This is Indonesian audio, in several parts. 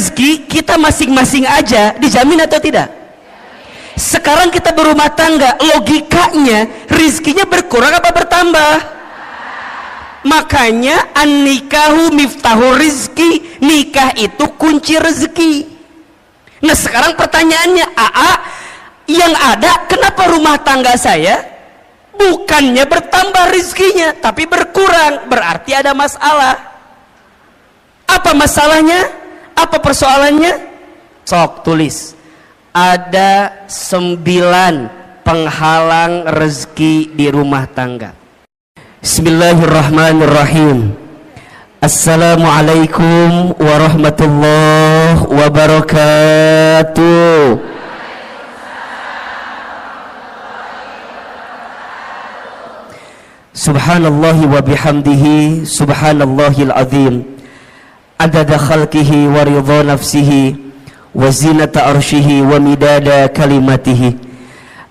rezeki kita masing-masing aja dijamin atau tidak? Sekarang kita berumah tangga, logikanya rezekinya berkurang apa bertambah? Makanya an-nikahu miftahu rizki, nikah itu kunci rezeki. Nah sekarang pertanyaannya, yang ada kenapa rumah tangga saya bukannya bertambah rizkinya tapi berkurang? Berarti ada masalah. Apa masalahnya? Apa persoalannya? Sok tulis. Ada 9 penghalang rezeki di rumah tangga. Bismillahirrahmanirrahim. Assalamualaikum warahmatullahi wabarakatuh. Subhanallah wa bihamdihi, subhanallahil azim, adada khalqihi wa ridha nafsihi wa zinata arshihi wa midada kalimatihi.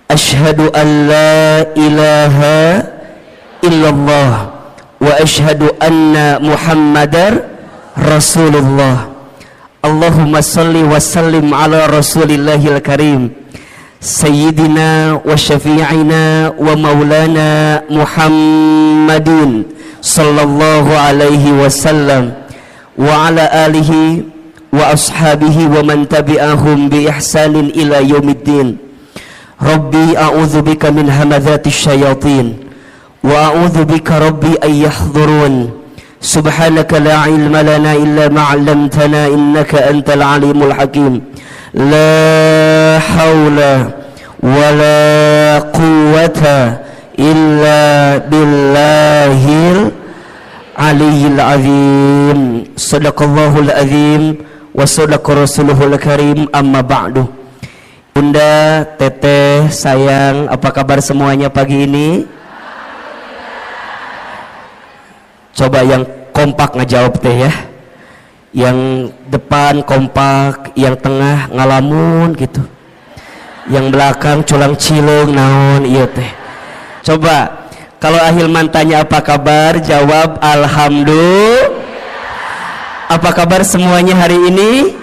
Ashhadu an la ilaha illallah wa ashhadu anna muhammadar rasulullah. Allahumma salli wa sallim ala rasulillahil karim sayyidina wa syafi'ina wa maulana muhammadin sallallahu alaihi wasallam wa ala alihi wa ashabihi wa man tabi'ahum bi ihsanin ila yaumiddin. Rabbi a'udzu bika min hamadzati syayatin wa a'udzu bika rabbi ay yahdurun. Subhanaka la ilma lana illa ma 'allamtana innaka antal alimul hakim. La haula wa la quwwata illa billahil aliyyil azim. Sadaqallahul azim wa sadaqa rasuluhul karim. Amma ba'du. Bunda, teteh, sayang, apa kabar semuanya pagi ini? Coba yang kompak ngejawab teh ya. Yang depan kompak, yang tengah ngalamun gitu. Yang belakang culang cilung naon iya teh. Coba kalau Ahilman tanya apa kabar, jawab alhamdulillah. Apa kabar semuanya hari ini?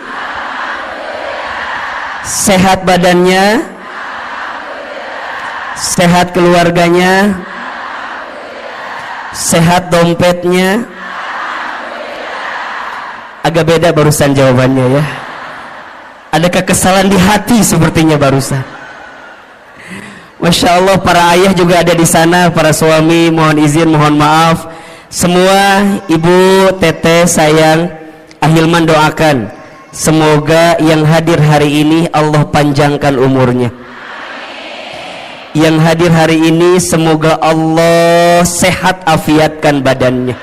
Sehat badannya? Sehat keluarganya? Sehat dompetnya? Agak beda barusan jawabannya ya. Ada kekesalan di hati sepertinya barusan. Masya Allah, para ayah juga ada di sana, para suami mohon izin, mohon maaf. Semua ibu, teteh, sayang, Ahilman doakan semoga yang hadir hari ini Allah panjangkan umurnya. Yang hadir hari ini semoga Allah sehat afiatkan badannya.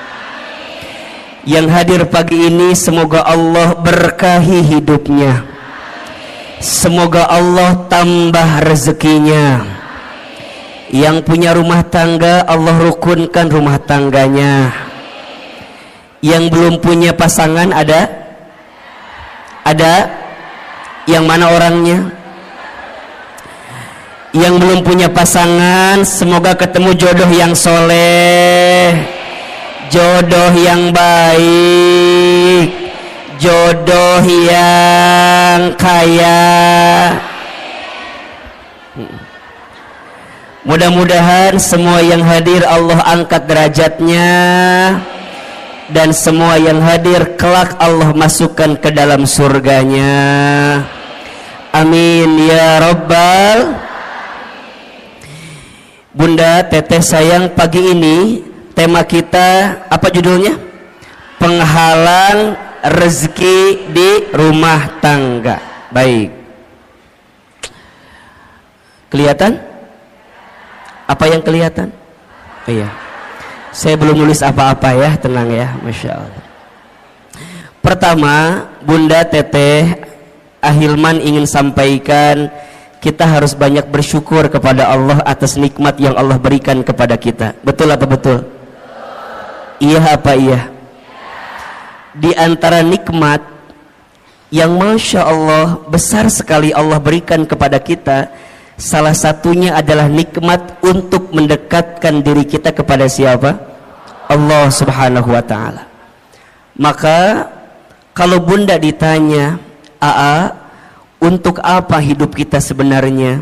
Yang hadir pagi ini semoga Allah berkahi hidupnya. Semoga Allah tambah rezekinya. Yang punya rumah tangga Allah rukunkan rumah tangganya. Yang belum punya pasangan ada? Ada? Yang mana orangnya? Yang belum punya pasangan semoga ketemu jodoh yang soleh, jodoh yang baik, jodoh yang kaya. Mudah-mudahan semua yang hadir Allah angkat derajatnya, dan semua yang hadir kelak Allah masukkan ke dalam surganya. Amin ya rabbal. Bunda, teteh, sayang, pagi ini tema kita apa judulnya? Penghalang rezeki di rumah tangga. Baik. Kelihatan? Apa yang kelihatan? Oh, iya. Saya belum nulis apa-apa ya, tenang ya, Masya Allah. Pertama, Bunda, teteh, Ahilman ingin sampaikan kita harus banyak bersyukur kepada Allah atas nikmat yang Allah berikan kepada kita. Betul apa betul? Iya apa iya? Di antara nikmat yang Masya Allah besar sekali Allah berikan kepada kita, salah satunya adalah nikmat untuk mendekatkan diri kita kepada siapa? Allah Subhanahu wa ta'ala. Maka Kalau bunda ditanya, Aa, untuk apa hidup kita sebenarnya?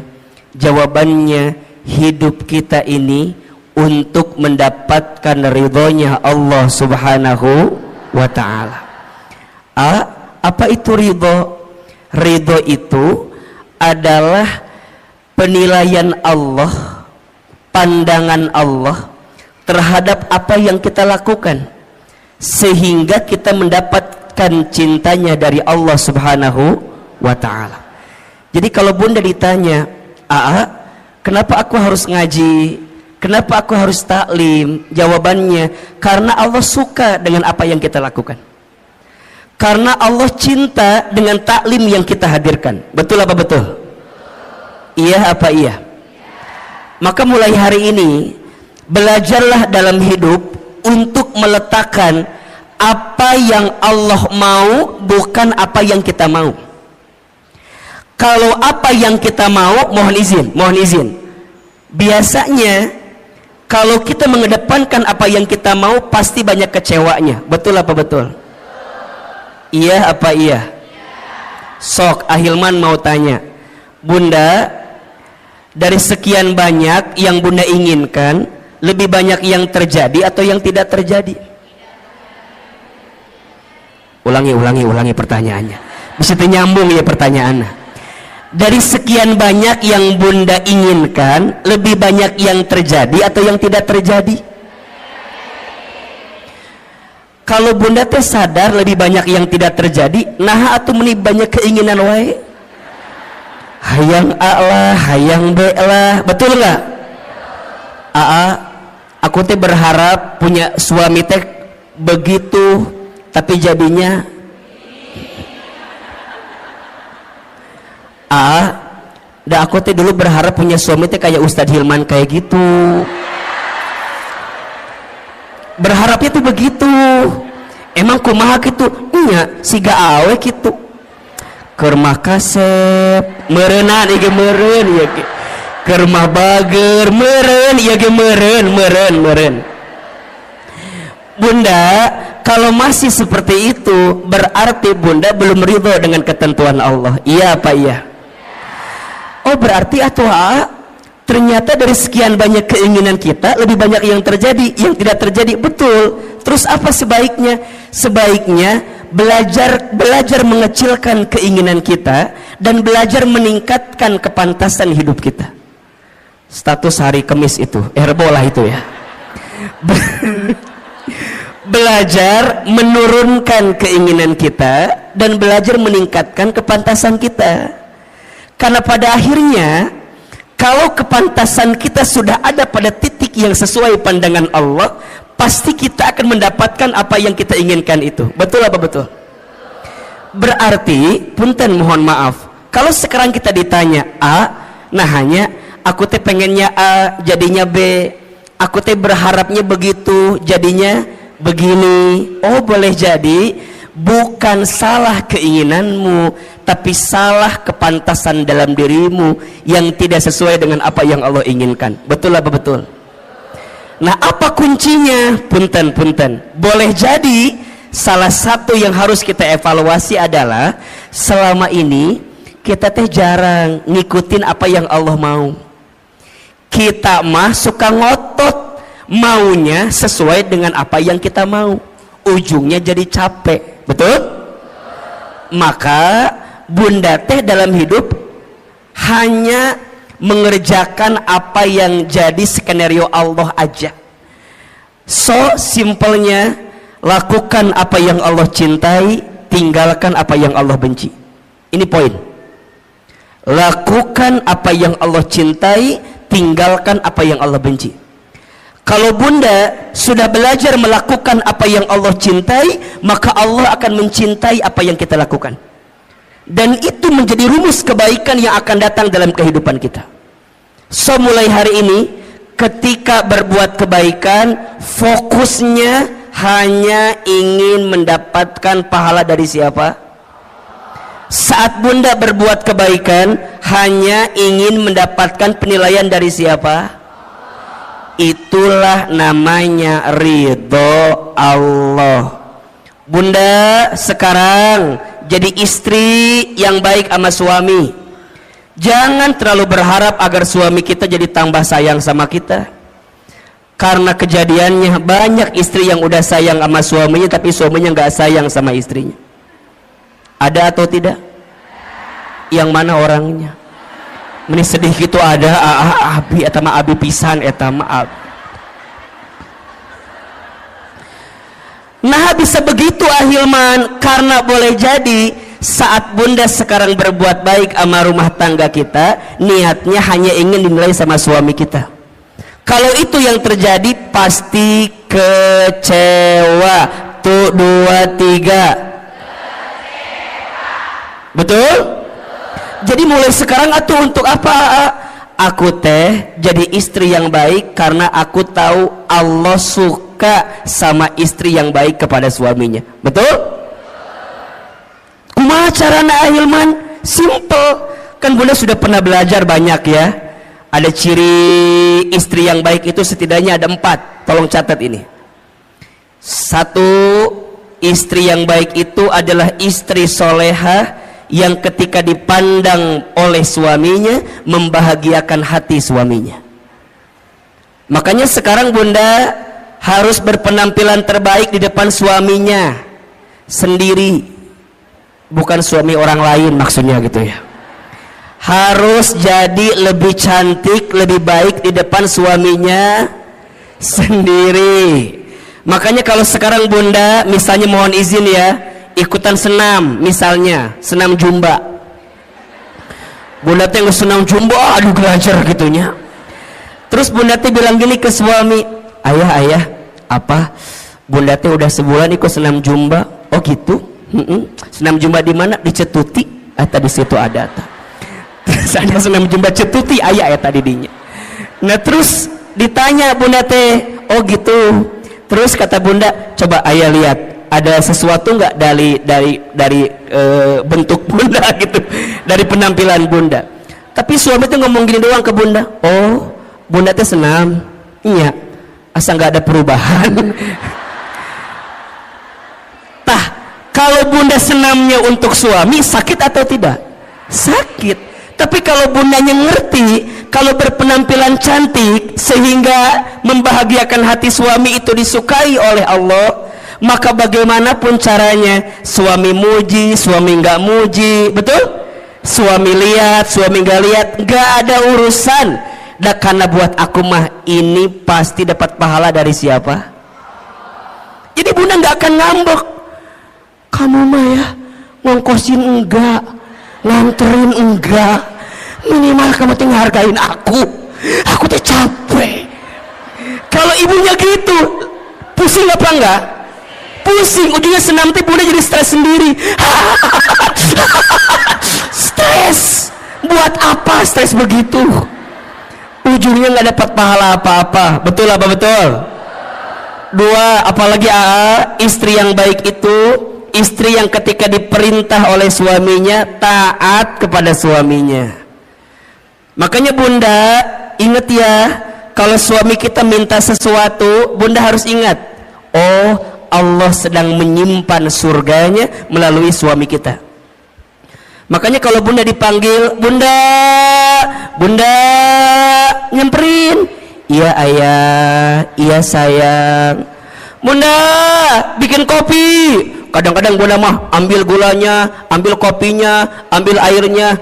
Jawabannya, hidup kita ini untuk mendapatkan ridhonya Allah subhanahu wa ta'ala. Apa itu ridho? Ridho itu adalah penilaian Allah, pandangan Allah terhadap apa yang kita lakukan, sehingga kita mendapatkan cintanya dari Allah subhanahu wa ta'ala. Jadi kalau bunda ditanya, kenapa aku harus ngaji, kenapa aku harus taklim? Jawabannya, karena Allah suka dengan apa yang kita lakukan, karena Allah cinta dengan taklim yang kita hadirkan. Betul apa betul? Iya apa iya? Maka mulai hari ini belajarlah dalam hidup untuk meletakkan apa yang Allah mau, bukan apa yang kita mau. Kalau apa yang kita mau, mohon izin, biasanya kalau kita mengedepankan apa yang kita mau, pasti banyak kecewanya. Betul apa betul? Iya apa iya? Sok Ahilman mau tanya, bunda, dari sekian banyak yang bunda inginkan, lebih banyak yang terjadi atau yang tidak terjadi? Ulangi pertanyaannya, bisa nyambung ya pertanyaannya. Dari sekian banyak yang bunda inginkan, lebih banyak yang terjadi atau yang tidak terjadi? Kalau bunda teh sadar lebih banyak yang tidak terjadi, nah atau meni banyak keinginan wae, hayang A lah, hayang B lah, betul nggak? Aku teh berharap punya suami teh begitu, tapi jadinya dah aku teh dulu berharap punya suami teh kayak Ustadz Hilman kayak gitu. Berharapnya tuh begitu. Emang kumaha gitu? Iya, siga awe gitu. Keur mah kasep, meureunna ieu meureun ieu ge. Keur mah bager, meureun ieu ge meureun. Bunda, kalau masih seperti itu, berarti bunda belum ridho dengan ketentuan Allah. Iya apa iya? Oh, berarti ternyata dari sekian banyak keinginan kita, lebih banyak yang terjadi, yang tidak terjadi. Betul. Terus apa sebaiknya? Sebaiknya belajar mengecilkan keinginan kita dan belajar meningkatkan kepantasan hidup kita. Status hari Kamis itu, Herbolah itu ya. Belajar menurunkan keinginan kita dan belajar meningkatkan kepantasan kita. Karena pada akhirnya, kalau kepantasan kita sudah ada pada titik yang sesuai pandangan Allah, pasti kita akan mendapatkan apa yang kita inginkan itu. Betul apa betul? Berarti, punten mohon maaf, kalau sekarang kita ditanya nah hanya aku teh pengennya A, jadinya B, aku teh berharapnya begitu, jadinya begini. Oh, boleh jadi bukan salah keinginanmu, tapi salah kepantasan dalam dirimu yang tidak sesuai dengan apa yang Allah inginkan. Betul apa betul? Nah, apa kuncinya? Punten. Boleh jadi salah satu yang harus kita evaluasi adalah selama ini kita teh jarang ngikutin apa yang Allah mau. Kita mah suka ngotot maunya sesuai dengan apa yang kita mau, ujungnya jadi capek. Betul? Maka bunda teh dalam hidup hanya mengerjakan apa yang jadi skenario Allah aja. So simpelnya, lakukan apa yang Allah cintai, tinggalkan apa yang Allah benci. Ini poin. Lakukan apa yang Allah cintai, tinggalkan apa yang Allah benci. Kalau bunda sudah belajar melakukan apa yang Allah cintai, maka Allah akan mencintai apa yang kita lakukan. Dan itu menjadi rumus kebaikan yang akan datang dalam kehidupan kita. So mulai hari ini, ketika berbuat kebaikan, fokusnya hanya ingin mendapatkan pahala dari siapa? Saat bunda berbuat kebaikan, hanya ingin mendapatkan penilaian dari siapa? Itulah namanya ridho Allah. Bunda sekarang jadi istri yang baik sama suami. Jangan terlalu berharap agar suami kita jadi tambah sayang sama kita, karena kejadiannya banyak istri yang udah sayang sama suaminya tapi suaminya nggak sayang sama istrinya. Ada atau tidak? Yang mana orangnya? Meni sedih gitu ada. Abi etama abi pisan etama abi. Nah bisa begitu Ahilman, karena boleh jadi saat bunda sekarang berbuat baik sama rumah tangga kita, niatnya hanya ingin dinilai sama suami kita. Kalau itu yang terjadi pasti kecewa. Tuh 2, 3. Betul? Jadi mulai sekarang atuh untuk apa? Aku teh jadi istri yang baik karena aku tahu Allah suka sama istri yang baik kepada suaminya. Betul? Kumaha carana Ahilman? Simple. Kan bunda sudah pernah belajar banyak ya. Ada ciri istri yang baik itu setidaknya ada 4. Tolong catat ini. 1, istri yang baik itu adalah istri solehah yang ketika dipandang oleh suaminya membahagiakan hati suaminya. Makanya sekarang bunda harus berpenampilan terbaik di depan suaminya sendiri, bukan suami orang lain maksudnya gitu ya. Harus jadi lebih cantik, lebih baik di depan suaminya sendiri. Makanya kalau sekarang bunda misalnya mohon izin ya, ikutan senam, misalnya senam jumba, bunda teh senam jumba, aduh gelancar gitunya. Terus bunda teh bilang gini ke suami, ayah apa bunda teh udah sebulan ikut senam jumba. Oh gitu. Senam jumba di mana? Di Cetuti. Tadi situ ada terus ada senam jumba Cetuti ayah tadi dinya. Nah terus ditanya bunda teh, oh gitu. Terus kata bunda, coba ayah lihat ada sesuatu nggak dari bentuk bunda gitu, dari penampilan bunda. Tapi suami tuh ngomong gini doang ke bunda, oh bunda teh senam, iya, asa nggak ada perubahan. Tah, kalau bunda senamnya untuk suami sakit atau tidak? Sakit. Tapi kalau bundanya ngerti, kalau berpenampilan cantik sehingga membahagiakan hati suami itu disukai oleh Allah, maka bagaimanapun caranya suami muji, suami nggak muji, betul? Suami lihat, suami nggak lihat, nggak ada urusan. Dah karena buat aku mah ini pasti dapat pahala dari siapa? Jadi bunda nggak akan ngambek. Kamu mah ya ngongkosin enggak, nganterin enggak, minimal kamu tuh ngehargain aku. Aku tuh capek. Kalau ibunya gitu, pusing apa enggak? Pusing, ujungnya senam teh bunda jadi stres sendiri. Stres, buat apa stres begitu? Ujungnya nggak dapat pahala apa-apa. Betul apa betul? 2, apalagi istri yang baik itu istri yang ketika diperintah oleh suaminya taat kepada suaminya. Makanya bunda ingat ya, kalau suami kita minta sesuatu, bunda harus ingat, oh Allah sedang menyimpan surganya melalui suami kita. Makanya kalau bunda dipanggil, bunda nyamperin, iya ayah, iya sayang, bunda bikin kopi. Kadang-kadang bunda mah ambil gulanya, ambil kopinya, ambil airnya,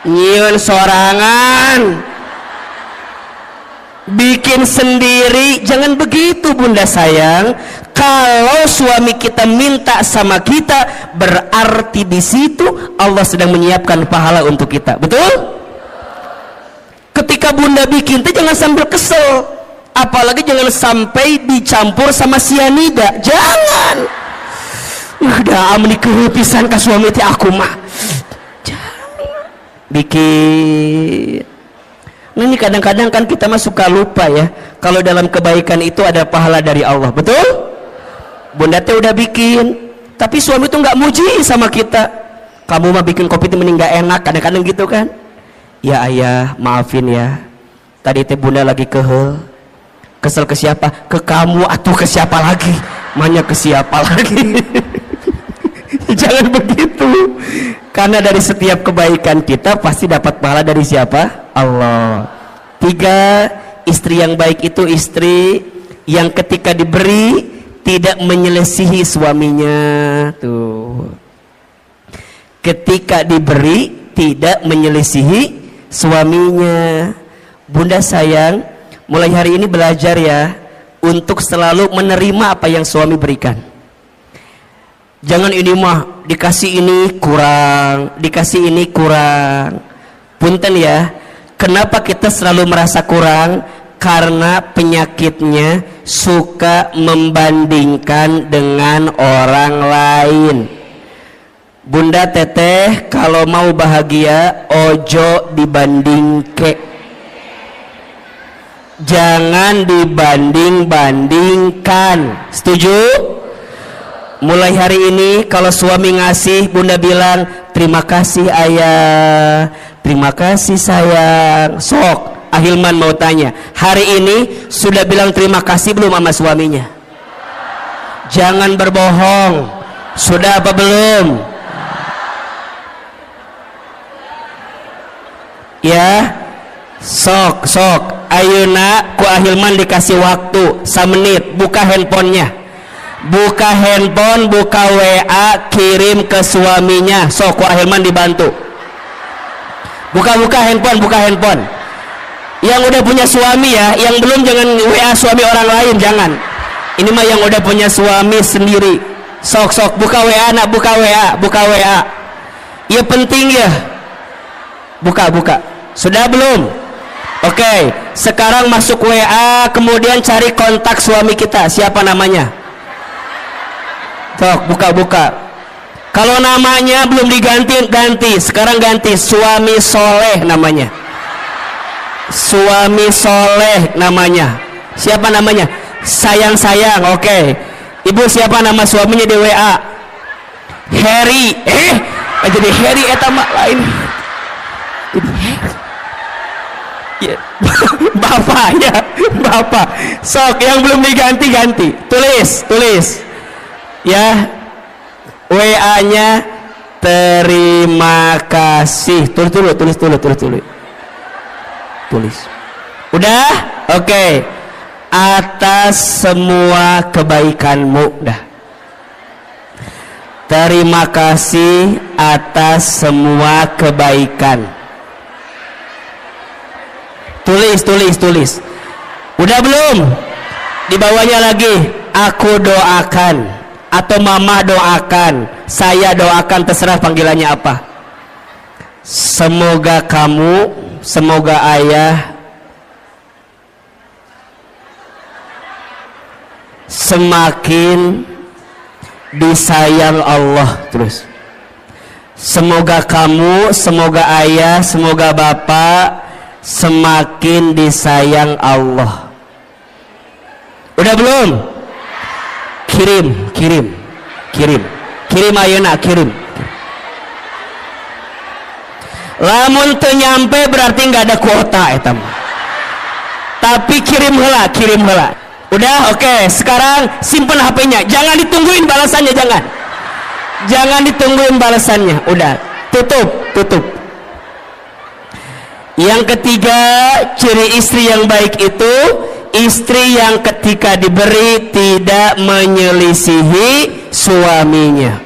nyieun sorangan, bikin sendiri. Jangan begitu bunda sayang. Kalau suami kita minta sama kita, berarti di situ Allah sedang menyiapkan pahala untuk kita. Betul? Ketika bunda bikin itu jangan sambil kesel, apalagi jangan sampai dicampur sama sianida. Jangan. Udah amni kepisan ka suami teh aku mah. Jangan. Bikin. Nah ini kadang-kadang kan kita mah suka lupa ya, kalau dalam kebaikan itu ada pahala dari Allah. Betul? Bunda teh udah bikin, tapi suami tuh nggak muji sama kita. Kamu mah bikin kopi itu mending nggak enak, kadang-kadang gitu kan? Ya ayah, maafin ya. Tadi teh bunda lagi kesel ke siapa? Ke kamu atau ke siapa lagi? Manya ke siapa lagi? Jangan begitu. Karena dari setiap kebaikan kita pasti dapat pahala dari siapa? Allah. 3, istri yang baik itu istri yang ketika diberi tidak menyelisihi suaminya. Tuh. Ketika diberi tidak menyelisihi suaminya. Bunda sayang, mulai hari ini belajar ya untuk selalu menerima apa yang suami berikan. Jangan ini mah dikasih ini kurang, dikasih ini kurang. Punten ya, kenapa kita selalu merasa kurang? Karena penyakitnya suka membandingkan dengan orang lain. Bunda teteh kalau mau bahagia ojo dibandingke, jangan dibanding-bandingkan. Setuju? Mulai hari ini kalau suami ngasih, bunda bilang terima kasih ayah, terima kasih sayang. Sok Ahilman mau tanya, hari ini sudah bilang terima kasih belum sama suaminya? Jangan berbohong. Sudah apa belum? Ya, sok ayeuna ku Ahilman dikasih waktu 1 menit, buka handphonenya, buka handphone, buka WA, kirim ke suaminya. Sok ku Ahilman dibantu, buka handphone. Yang udah punya suami ya, yang belum jangan WA suami orang lain, jangan. Ini mah yang udah punya suami sendiri. Sok buka WA nak, buka WA. Ya penting ya, buka. Sudah belum? Oke, sekarang masuk WA, kemudian cari kontak suami kita. Siapa namanya? Sok, buka. Kalau namanya belum diganti, sekarang ganti. Suami soleh namanya. Suami soleh namanya. Siapa namanya? Sayang. Oke. Ibu siapa nama suaminya di WA? Harry. Jadi Harry eta mah lain. Ya. Bapak. Sok yang belum diganti. Tulis. Ya. WA-nya terima kasih. Tulis. Udah? Oke. Atas semua kebaikanmu. Dah. Terima kasih atas semua kebaikan. Tulis. Udah belum? Di bawahnya lagi, aku doakan atau mama doakan, saya doakan, terserah panggilannya apa. Semoga kamu, semoga ayah semakin disayang Allah. Terus. Semoga kamu, semoga ayah, semoga bapak semakin disayang Allah. Udah belum? Kirim ayeuna, kirim. Lamun teu nyampe berarti nggak ada kuota eta mah. Tapi kirim heula. Udah, oke. Sekarang simpen HP-nya. Jangan ditungguin balasannya, jangan ditungguin balasannya. Udah, tutup. Yang ketiga, ciri istri yang baik itu istri yang ketika diberi tidak menyelisihi suaminya.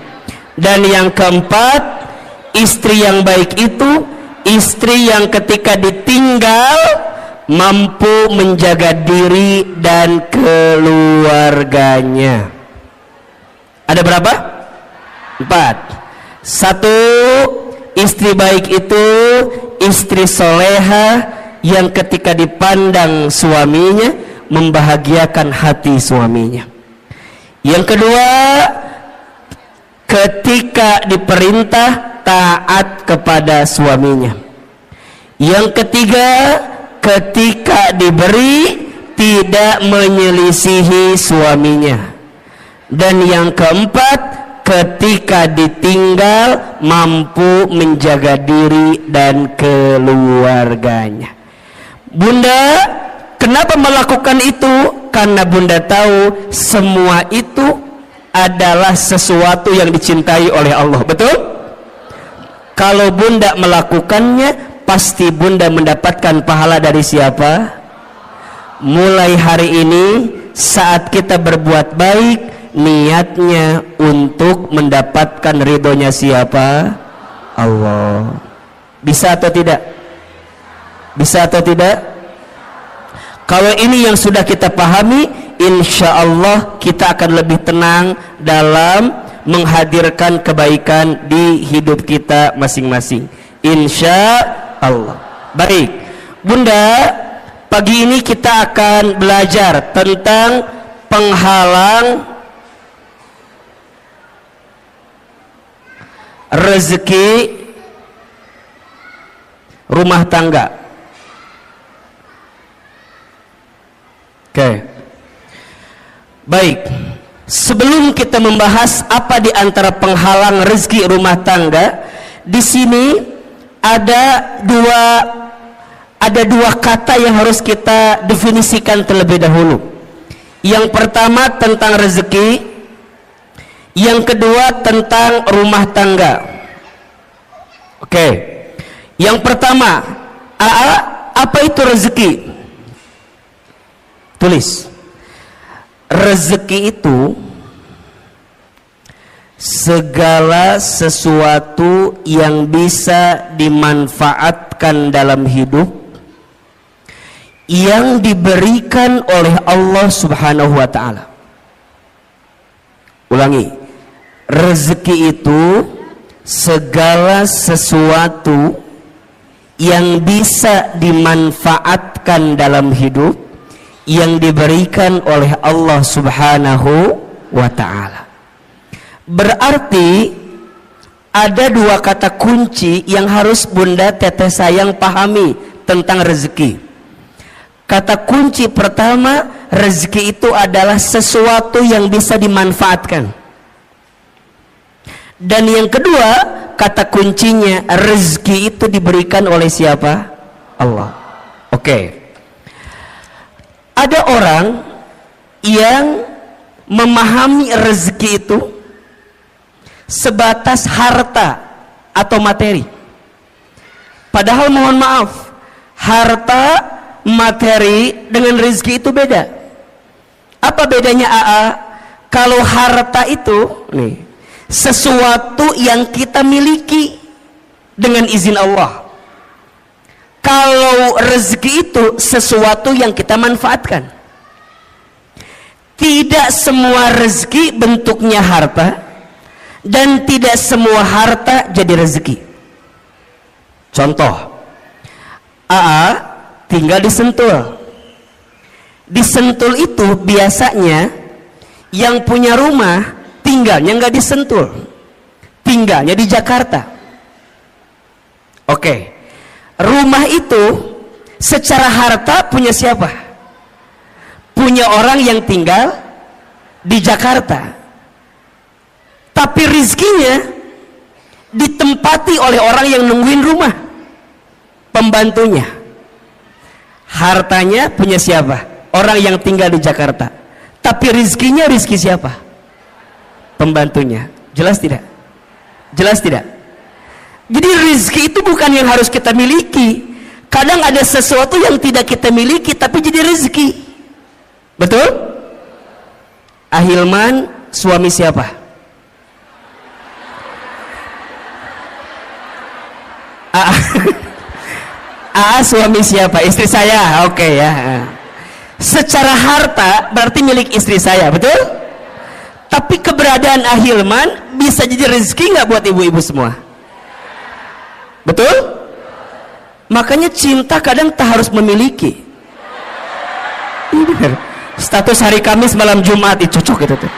Dan yang keempat, istri yang baik itu istri yang ketika ditinggal mampu menjaga diri dan keluarganya. Ada berapa? 4. 1, istri baik itu istri soleha yang ketika dipandang suaminya membahagiakan hati suaminya. Yang kedua, ketika diperintah taat kepada suaminya. Yang ketiga, ketika diberi tidak menyelisihi suaminya. Dan yang keempat, ketika ditinggal mampu menjaga diri dan keluarganya. Bunda kenapa melakukan itu? Karena bunda tahu semua itu adalah sesuatu yang dicintai oleh Allah. Betul? Kalau bunda melakukannya, pasti bunda mendapatkan pahala dari siapa? Mulai hari ini saat kita berbuat baik, niatnya untuk mendapatkan ridhonya siapa? Allah. Bisa atau tidak? Bisa atau tidak? Kalau ini yang sudah kita pahami, insya Allah kita akan lebih tenang dalam menghadirkan kebaikan di hidup kita masing-masing, insya Allah. Baik bunda, pagi ini kita akan belajar tentang penghalang rezeki rumah tangga. Oke. Baik. Sebelum kita membahas apa di antara penghalang rezeki rumah tangga, di sini ada dua kata yang harus kita definisikan terlebih dahulu. Yang pertama tentang rezeki, yang kedua tentang rumah tangga. Oke. Yang pertama, apa itu rezeki? Tulis. Rezeki itu segala sesuatu yang bisa dimanfaatkan dalam hidup, yang diberikan oleh Allah Subhanahu wa ta'ala. Ulangi. Rezeki itu segala sesuatu yang bisa dimanfaatkan dalam hidup, yang diberikan oleh Allah Subhanahu wa ta'ala. Berarti ada dua kata kunci yang harus bunda teteh sayang pahami tentang rezeki. Kata kunci pertama, rezeki itu adalah sesuatu yang bisa dimanfaatkan. Dan yang kedua, kata kuncinya, rezeki itu diberikan oleh siapa? Allah. Oke. Ada orang yang memahami rezeki itu sebatas harta atau materi. Padahal mohon maaf, harta, materi dengan rezeki itu beda. Apa bedanya AA? Kalau harta itu nih, sesuatu yang kita miliki dengan izin Allah. Kalau rezeki itu sesuatu yang kita manfaatkan. Tidak semua rezeki bentuknya harta, dan tidak semua harta jadi rezeki. Contoh, AA tinggal di Sentul. Di Sentul itu biasanya yang punya rumah tinggalnya nggak di Sentul, tinggalnya di Jakarta. Oke. Rumah itu secara harta punya siapa? Punya orang yang tinggal di Jakarta. Tapi rizkinya ditempati oleh orang yang nungguin rumah, pembantunya. Hartanya punya siapa? Orang yang tinggal di Jakarta. Tapi rizkinya rizki siapa? Pembantunya. Jelas tidak? Jelas tidak? Jadi rezeki itu bukan yang harus kita miliki. Kadang ada sesuatu yang tidak kita miliki tapi jadi rezeki. Betul? Ahilman suami siapa? Suami siapa? Istri saya. Oke ya. Secara harta berarti milik istri saya, betul? Tapi keberadaan Ahilman bisa jadi rezeki nggak buat ibu-ibu semua? Betul? Makanya cinta kadang tak harus memiliki. Status hari Kamis malam Jumat itu cocok gitu tuh.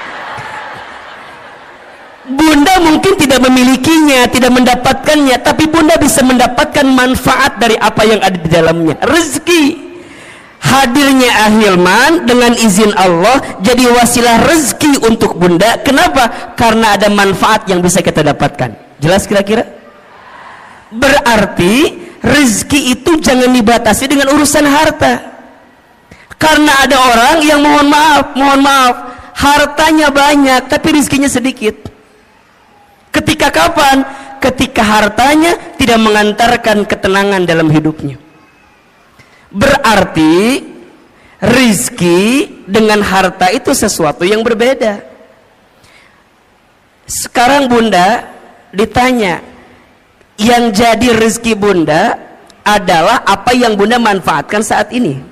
Bunda mungkin tidak memilikinya, tidak mendapatkannya, tapi bunda bisa mendapatkan manfaat dari apa yang ada di dalamnya. Rezeki. Hadirnya Ahilman dengan izin Allah jadi wasilah rezeki untuk bunda. Kenapa? Karena ada manfaat yang bisa kita dapatkan. Jelas kira-kira? Berarti rezeki itu jangan dibatasi dengan urusan harta. Karena ada orang yang mohon maaf, hartanya banyak tapi rizkinya sedikit. Ketika kapan? Ketika hartanya tidak mengantarkan ketenangan dalam hidupnya. Berarti rizki dengan harta itu sesuatu yang berbeda. Sekarang bunda ditanya, yang jadi rizki bunda adalah apa yang bunda manfaatkan saat ini.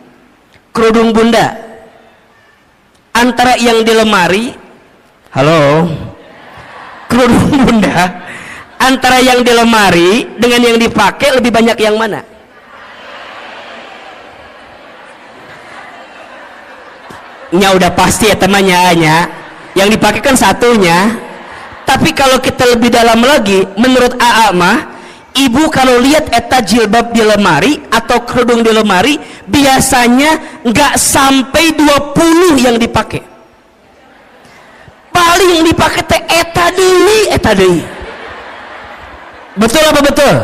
Kerudung bunda antara yang di lemari, halo, kerudung bunda antara yang di lemari dengan yang dipakai lebih banyak yang mana? Nya udah pasti ya temannya, yang dipakai kan satunya. Tapi kalau kita lebih dalam lagi, menurut AA mah, ibu kalau lihat eta jilbab di lemari atau kerudung di lemari, biasanya nggak sampai 20 yang dipakai. Paling yang dipakai teh eta deui. Betul apa betul?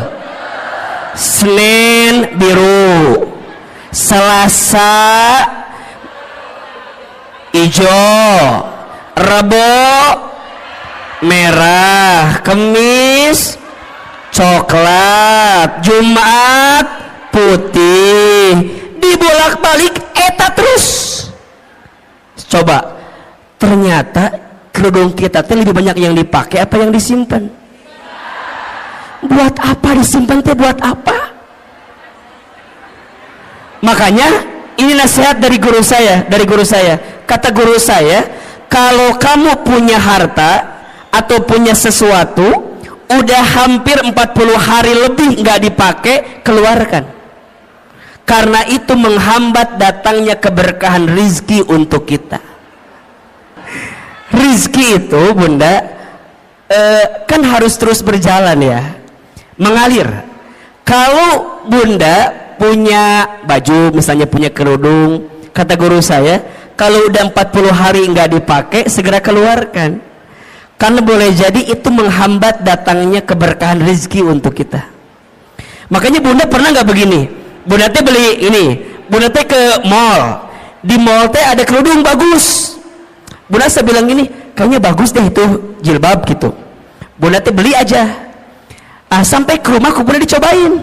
Senin biru, Selasa hijau, Rabu merah, Kamis coklat, Jumat putih, dibolak-balik eta terus. Coba, ternyata kerudung kita teh lebih banyak yang dipakai apa yang disimpan? Buat apa disimpan teh? Buat apa? Makanya ini nasihat dari guru saya. Kata guru saya, kalau kamu punya harta atau punya sesuatu udah hampir 40 hari lebih nggak dipakai, keluarkan. Karena itu menghambat datangnya keberkahan rizki untuk kita. Rizki itu bunda kan harus terus berjalan ya, mengalir. Kalau bunda punya baju, misalnya punya kerudung, kata guru saya, kalau udah 40 hari nggak dipakai, segera keluarkan. Karena boleh jadi itu menghambat datangnya keberkahan rezeki untuk kita. Makanya bunda pernah nggak begini? Bunda teh beli ini, bunda teh ke mall. Di mall teh ada kerudung bagus. Bunda saya bilang gini, kayaknya bagus deh itu jilbab gitu. Bunda teh beli aja. Sampai ke rumah, bunda dicobain.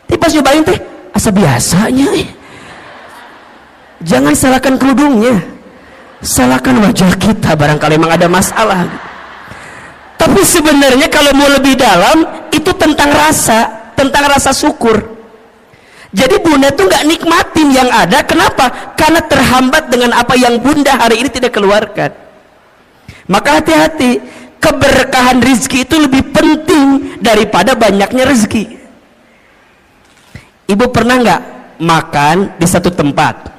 Tapi pas nyobain teh, asa biasanya. Jangan salahkan kerudungnya, salahkan wajah kita, barangkali memang ada masalah. Tapi sebenarnya kalau mau lebih dalam, itu tentang rasa syukur. Jadi bunda tuh nggak nikmatin yang ada. Kenapa? Karena terhambat dengan apa yang bunda hari ini tidak keluarkan. Maka hati-hati, keberkahan rezeki itu lebih penting daripada banyaknya rezeki. Ibu pernah nggak makan di satu tempat,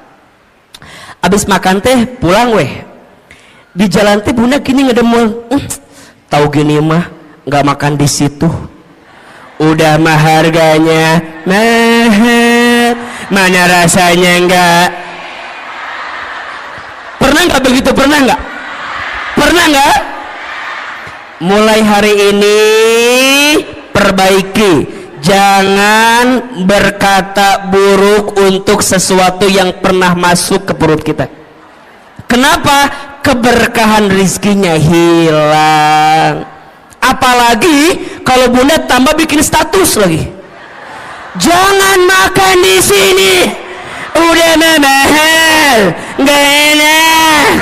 abis makan teh pulang di jalan teh bunda gini ngedemul, tahu gini mah nggak makan di situ, udah mah harganya mahal, mana rasanya enggak. Pernah nggak begitu? Pernah nggak? Mulai hari ini perbaiki. Jangan berkata buruk untuk sesuatu yang pernah masuk ke perut kita. Kenapa? Keberkahan rizkinya hilang. Apalagi kalau bunda tambah bikin status lagi. Jangan makan di sini, udah mahal, nggak enak.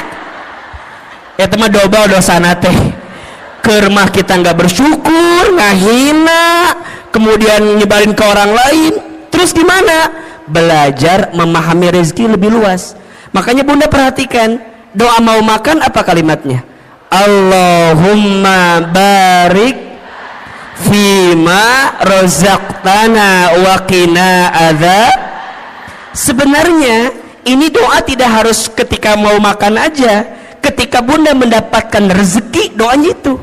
Ya teman doba dosana teh. Ke rumah kita nggak bersyukur, ngahina, kemudian nyebarin ke orang lain. Terus gimana? Belajar memahami rezeki lebih luas. Makanya bunda perhatikan, doa mau makan apa kalimatnya? Allahumma barik fima rozaqtana wa qina adzab. Sebenarnya ini doa tidak harus ketika mau makan aja. Ketika bunda mendapatkan rezeki, doanya itu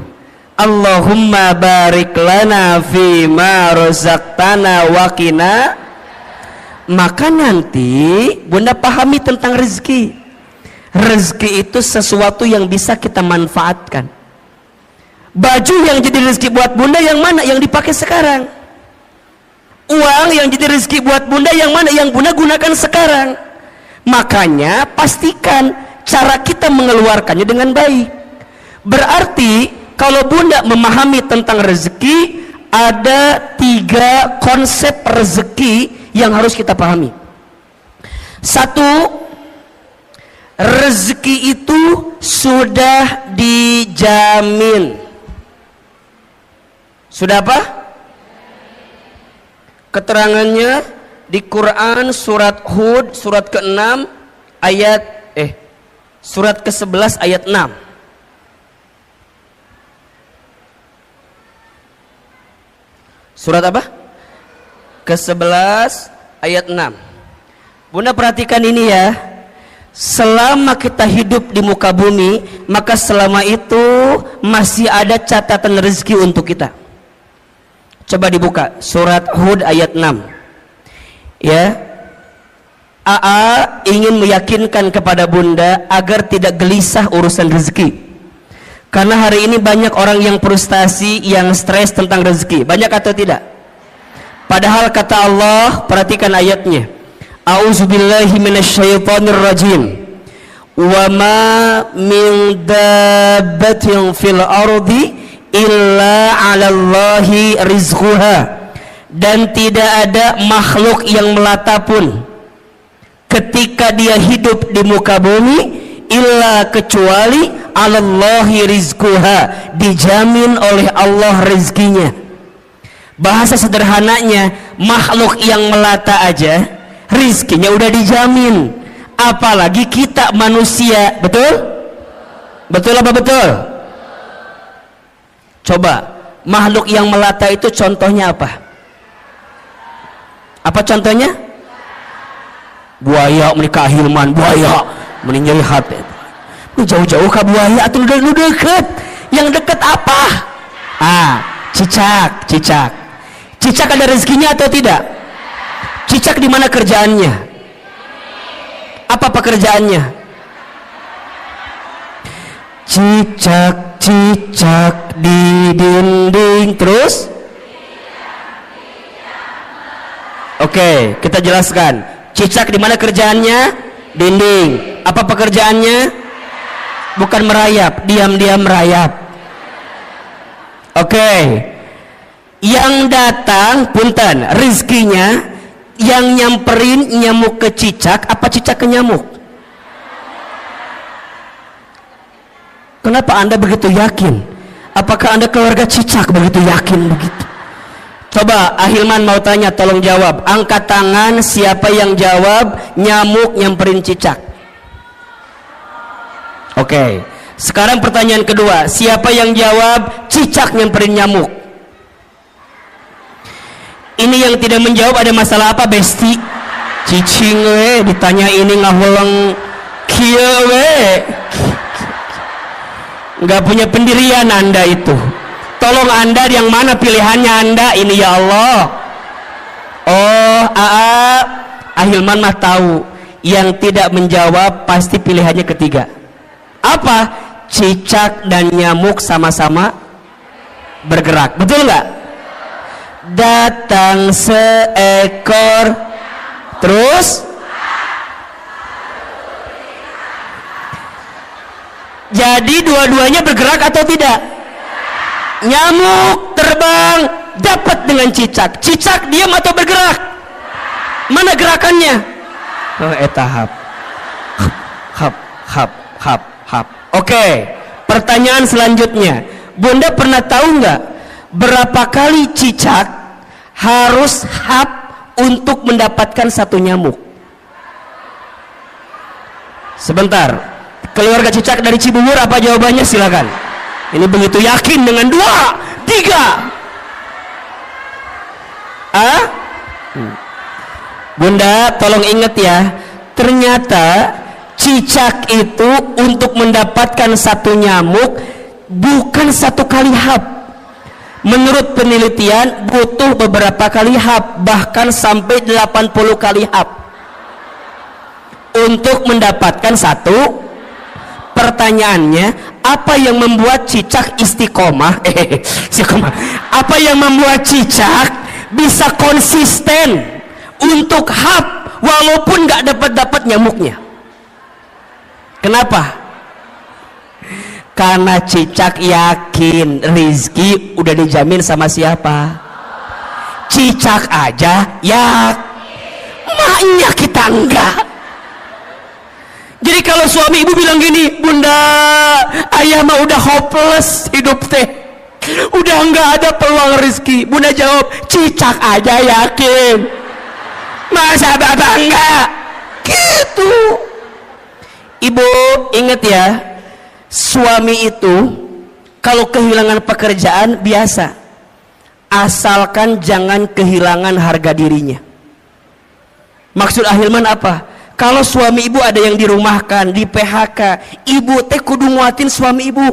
Allahumma barik lana fima rozaqtana wa qina. Maka nanti bunda pahami tentang rezeki. Rezeki itu sesuatu yang bisa kita manfaatkan. Baju yang jadi rezeki buat bunda yang mana? Yang dipakai sekarang. Uang yang jadi rezeki buat bunda yang mana? Yang bunda gunakan sekarang. Makanya pastikan cara kita mengeluarkannya dengan baik. Berarti kalau Bunda memahami tentang rezeki, ada 3 konsep rezeki yang harus kita pahami. 1, rezeki itu sudah dijamin. Sudah apa? Keterangannya di Quran surat Hud surat ke-6 ayat surat ke-11 ayat 6. Surat apa? Ke-11 ayat 6. Bunda perhatikan ini ya. Selama kita hidup di muka bumi, maka selama itu masih ada catatan rezeki untuk kita. Coba dibuka surat Hud ayat 6. Ya. AA ingin meyakinkan kepada Bunda agar tidak gelisah urusan rezeki. Karena hari ini banyak orang yang frustasi, yang stres tentang rezeki. Banyak atau tidak? Padahal kata Allah, perhatikan ayatnya. A'udzubillahi minasyaitonirrajim. Wa ma min dabbatin fil ardi illa 'alallahi rizquha. Dan tidak ada makhluk yang melata pun ketika dia hidup di muka bumi illa kecuali 'alallahi rizquha, dijamin oleh Allah rezekinya. Bahasa sederhananya, makhluk yang melata aja rizkinya udah dijamin, apalagi kita manusia. Betul? Betul apa betul? Coba, makhluk yang melata itu contohnya apa? Apa contohnya? Buaya, menikah Hilman, buaya meninggal hati. Lu jauh-jauh ke buaya atau lu deket? Yang deket apa? Cicak. Cicak ada rezekinya atau tidak? Cicak di mana kerjaannya? Apa pekerjaannya? Cicak di dinding. Terus? Oke, kita jelaskan. Cicak di mana kerjaannya? Dinding. Apa pekerjaannya? Bukan merayap, diam-diam merayap. Oke. Yang datang, punten, rizkinya yang nyamperin nyamuk ke cicak, apa cicak ke nyamuk? Kenapa Anda begitu yakin? Apakah Anda keluarga cicak begitu yakin begitu? Coba Ahilman mau tanya, tolong jawab. Angkat tangan siapa yang jawab nyamuk nyamperin cicak. Oke. Sekarang pertanyaan kedua, siapa yang jawab cicak nyamperin nyamuk? Ini yang tidak menjawab ada masalah apa, Besti? Cicing we ditanya ini ngahulang kieu we. Enggak punya pendirian Anda itu. Tolong Anda yang mana pilihannya Anda ini ya Allah. Oh, Ahilman mah tahu. Yang tidak menjawab pasti pilihannya ketiga. Apa? Cicak dan nyamuk sama-sama bergerak. Betul nggak? Datang seekor, terus jadi dua-duanya bergerak atau tidak? Nyamuk terbang dapat dengan cicak. Cicak diam atau bergerak? Mana gerakannya? Tahap. Hap. Oke, pertanyaan selanjutnya. Bunda pernah tahu nggak berapa kali cicak harus hap untuk mendapatkan satu nyamuk? Sebentar, keluarga cicak dari Cibubur apa jawabannya? Silakan. Ini begitu yakin dengan 2, 3. Bunda tolong ingat ya, ternyata cicak itu untuk mendapatkan satu nyamuk bukan satu kali hap. Menurut penelitian butuh beberapa kali hap, bahkan sampai 80 kali hap untuk mendapatkan satu. Pertanyaannya, apa yang membuat cicak istiqomah? Apa yang membuat cicak bisa konsisten untuk hap walaupun nggak dapat nyamuknya. Kenapa? Karena cicak yakin rizki udah dijamin sama siapa? Cicak aja ya, maknya kita enggak. Jadi kalau suami ibu bilang gini, bunda, ayah mah udah hopeless hidup teh, udah enggak ada peluang rizki. Bunda jawab, cicak aja yakin, masa bapak enggak? Gitu. Ibu ingat ya, suami itu kalau kehilangan pekerjaan biasa, asalkan jangan kehilangan harga dirinya. Maksud Ahilman apa? Kalau suami ibu ada yang dirumahkan, di PHK, ibu teh kudu nguatin suami ibu.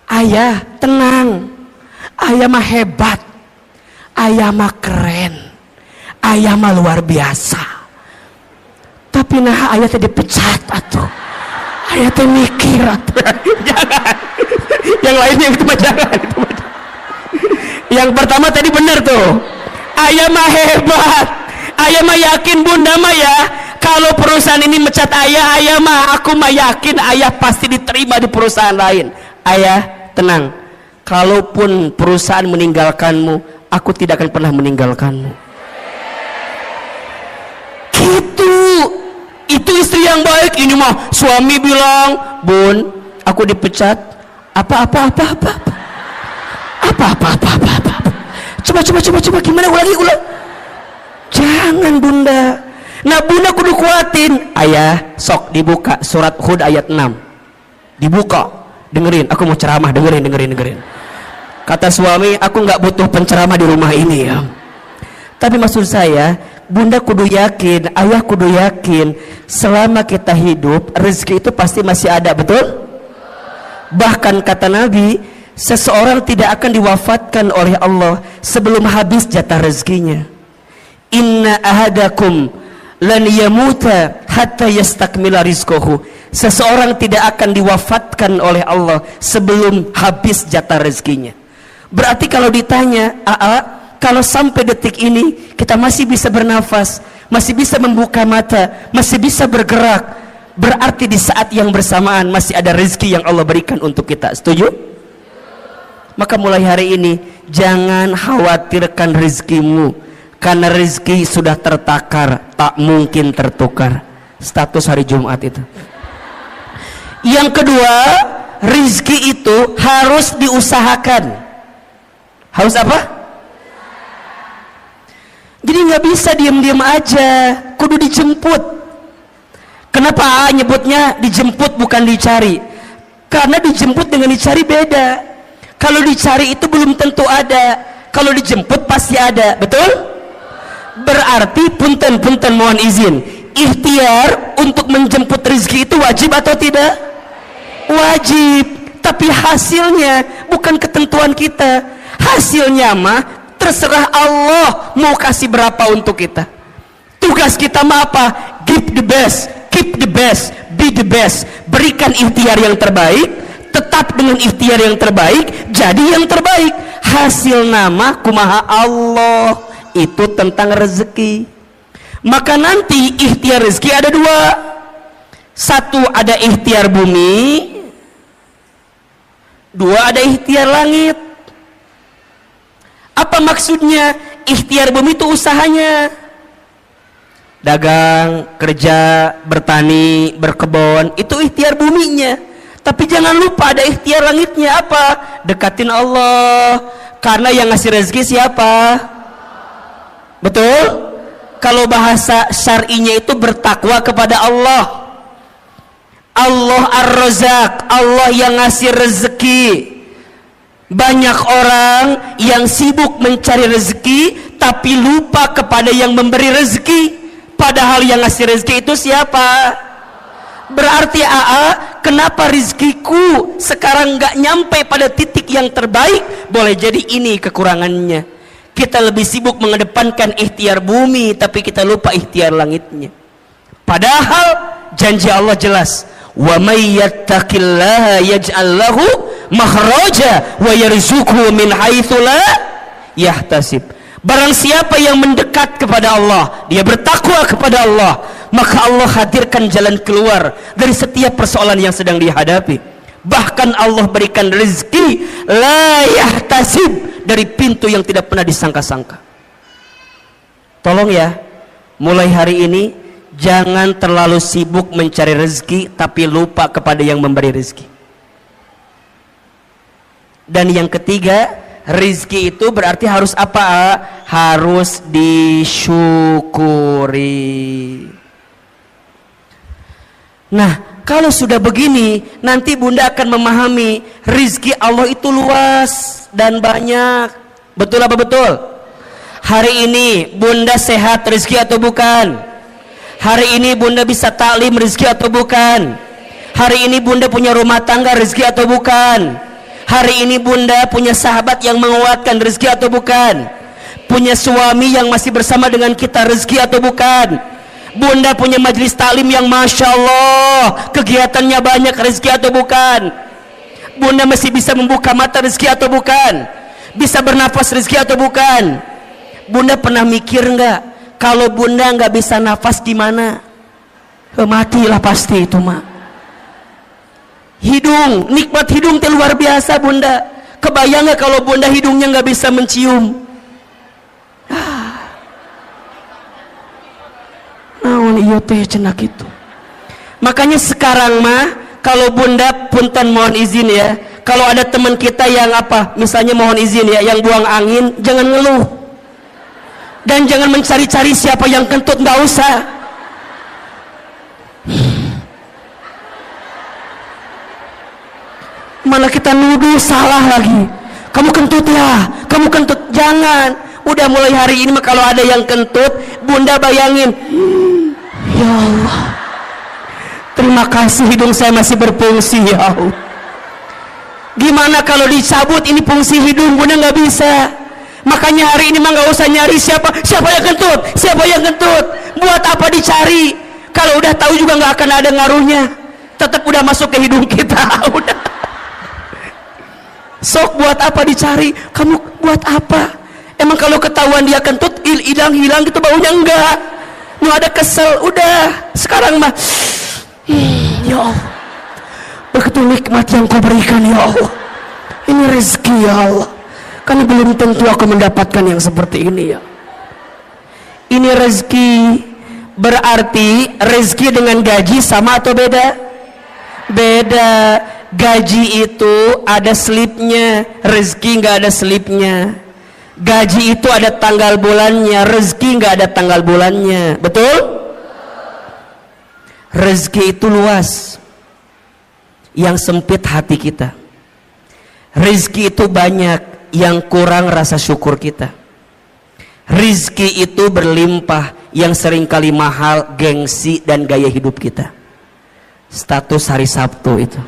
Ayah tenang, ayah mah hebat, ayah mah keren, ayah mah luar biasa. Tapi nah ayah teh dipecat atuh, ayah teh mikir atuh. Jangan, yang lainnya itu mah jangan, itu mah. Yang pertama tadi benar tuh, ayah mah hebat, ayah mah yakin bunda mah ya, kalau perusahaan ini mecat ayah, ayah mah aku mah yakin ayah pasti diterima di perusahaan lain. Ayah tenang, kalaupun perusahaan meninggalkanmu, aku tidak akan pernah meninggalkanmu. Gitu. Itu istri yang baik. Ini mah suami bilang, bun, aku dipecat. Apa. Coba gimana ulang. Jangan bunda. Nah bunda kudu kuatin. Ayah sok dibuka surat Hud ayat 6. Dibuka. Dengerin, aku mau ceramah. Dengerin. Kata suami, aku nggak butuh penceramah di rumah ini ya. Tapi maksud saya, bunda kudu yakin, ayah kudu yakin, selama kita hidup rezeki itu pasti masih ada, betul? Bahkan kata Nabi, seseorang tidak akan diwafatkan oleh Allah sebelum habis jatah rezekinya. Inna ahadakum lan yamuta hatta yastakmila rizquhu. Seseorang tidak akan diwafatkan oleh Allah sebelum habis jatah rezekinya. Berarti kalau ditanya, kalau sampai detik ini kita masih bisa bernafas, masih bisa membuka mata, masih bisa bergerak, berarti di saat yang bersamaan masih ada rezeki yang Allah berikan untuk kita. Setuju? Maka mulai hari ini jangan khawatirkan rezekimu, karena rezeki sudah tertakar, tak mungkin tertukar. Status hari Jumat itu. Yang kedua, rezeki itu harus diusahakan. Harus apa? Jadi nggak bisa diam-diam aja, kudu dijemput. Kenapa nyebutnya dijemput bukan dicari? Karena dijemput dengan dicari beda. Kalau dicari itu belum tentu ada, kalau dijemput pasti ada, betul? Berarti punten mohon izin, ikhtiar untuk menjemput rezeki itu wajib atau tidak? Wajib. Tapi hasilnya bukan ketentuan kita. Hasilnya mah terserah Allah mau kasih berapa untuk kita. Tugas kita mah apa? Give the best, keep the best, be the best. Berikan ikhtiar yang terbaik, tetap dengan ikhtiar yang terbaik, jadi yang terbaik. Hasil nama kumaha Allah. Itu tentang rezeki. Maka nanti ikhtiar rezeki ada dua. Satu ada ikhtiar bumi, dua ada ikhtiar langit. Apa maksudnya? Ikhtiar bumi itu usahanya, dagang, kerja, bertani, berkebun, itu ikhtiar buminya. Tapi jangan lupa ada ikhtiar langitnya. Apa? Dekatin Allah, karena yang ngasih rezeki siapa? Betul? Kalau bahasa syar'inya itu bertakwa kepada Allah. Allah Ar-Razzaq, Allah yang ngasih rezeki. Banyak orang yang sibuk mencari rezeki tapi lupa kepada yang memberi rezeki, padahal yang ngasih rezeki itu siapa? Berarti kenapa rezekiku sekarang nggak nyampe pada titik yang terbaik? Boleh jadi ini kekurangannya. Kita lebih sibuk mengedepankan ikhtiar bumi tapi kita lupa ikhtiar langitnya. Padahal janji Allah jelas, wa may yattaqillaha yaj'al lahu makhraja wa yarzuqhu min haitsu la yahtasib. Barang siapa yang mendekat kepada Allah, dia bertakwa kepada Allah, maka Allah hadirkan jalan keluar dari setiap persoalan yang sedang dihadapi. Bahkan Allah berikan rezeki la yahtasib, dari pintu yang tidak pernah disangka-sangka. Tolong ya, mulai hari ini jangan terlalu sibuk mencari rezeki tapi lupa kepada yang memberi rezeki. Dan yang ketiga, rizki itu berarti harus apa? Harus disyukuri. Nah, kalau sudah begini, nanti Bunda akan memahami rizki Allah itu luas dan banyak. Betul apa betul? Hari ini Bunda sehat, rizki atau bukan? Hari ini Bunda bisa taklim, rizki atau bukan? Hari ini Bunda punya rumah tangga, rizki atau bukan? Hari ini Bunda punya sahabat yang menguatkan, rezeki atau bukan? Punya suami yang masih bersama dengan kita, rezeki atau bukan? Bunda punya majelis taklim yang Masya Allah kegiatannya banyak, rezeki atau bukan? Bunda masih bisa membuka mata, rezeki atau bukan? Bisa bernafas, rezeki atau bukan? Bunda pernah mikir nggak, kalau Bunda nggak bisa nafas gimana? Matilah pasti itu mah. Hidung, nikmat hidung itu luar biasa Bunda. Kebayang gak kalau Bunda hidungnya nggak bisa mencium? Naon iya teh cenak itu. Makanya sekarang mah kalau Bunda punten mohon izin ya, kalau ada teman kita yang apa, misalnya mohon izin ya, yang buang angin, jangan ngeluh dan jangan mencari-cari siapa yang kentut, nggak usah. Malah kita nuduh salah lagi. Kamu kentut ya, kamu kentut. Jangan. Udah mulai hari ini mah kalau ada yang kentut, Bunda bayangin, ya Allah, terima kasih hidung saya masih berfungsi ya Allah. Gimana kalau dicabut ini fungsi hidung, Bunda nggak bisa. Makanya hari ini mah nggak usah nyari siapa yang kentut, siapa yang kentut. Buat apa dicari? Kalau udah tahu juga nggak akan ada ngaruhnya. Tetap udah masuk ke hidung kita. Udah. Sok buat apa dicari? Kamu buat apa? Emang kalau ketahuan dia kentut hilang gitu baunya? Enggak. Nu ada kesel, udah. Sekarang mah ya Allah, begitu nikmat yang kau berikan ya Allah. Ini rezeki ya Allah. Karena belum tentu aku mendapatkan yang seperti ini ya. Ini rezeki. Berarti rezeki dengan gaji sama atau beda? Beda. Gaji itu ada slipnya, rezeki nggak ada slipnya. Gaji itu ada tanggal bulannya, rezeki nggak ada tanggal bulannya. Betul? Rezeki itu luas, yang sempit hati kita. Rezeki itu banyak, yang kurang rasa syukur kita. Rezeki itu berlimpah, yang seringkali mahal gengsi dan gaya hidup kita. Status hari Sabtu itu.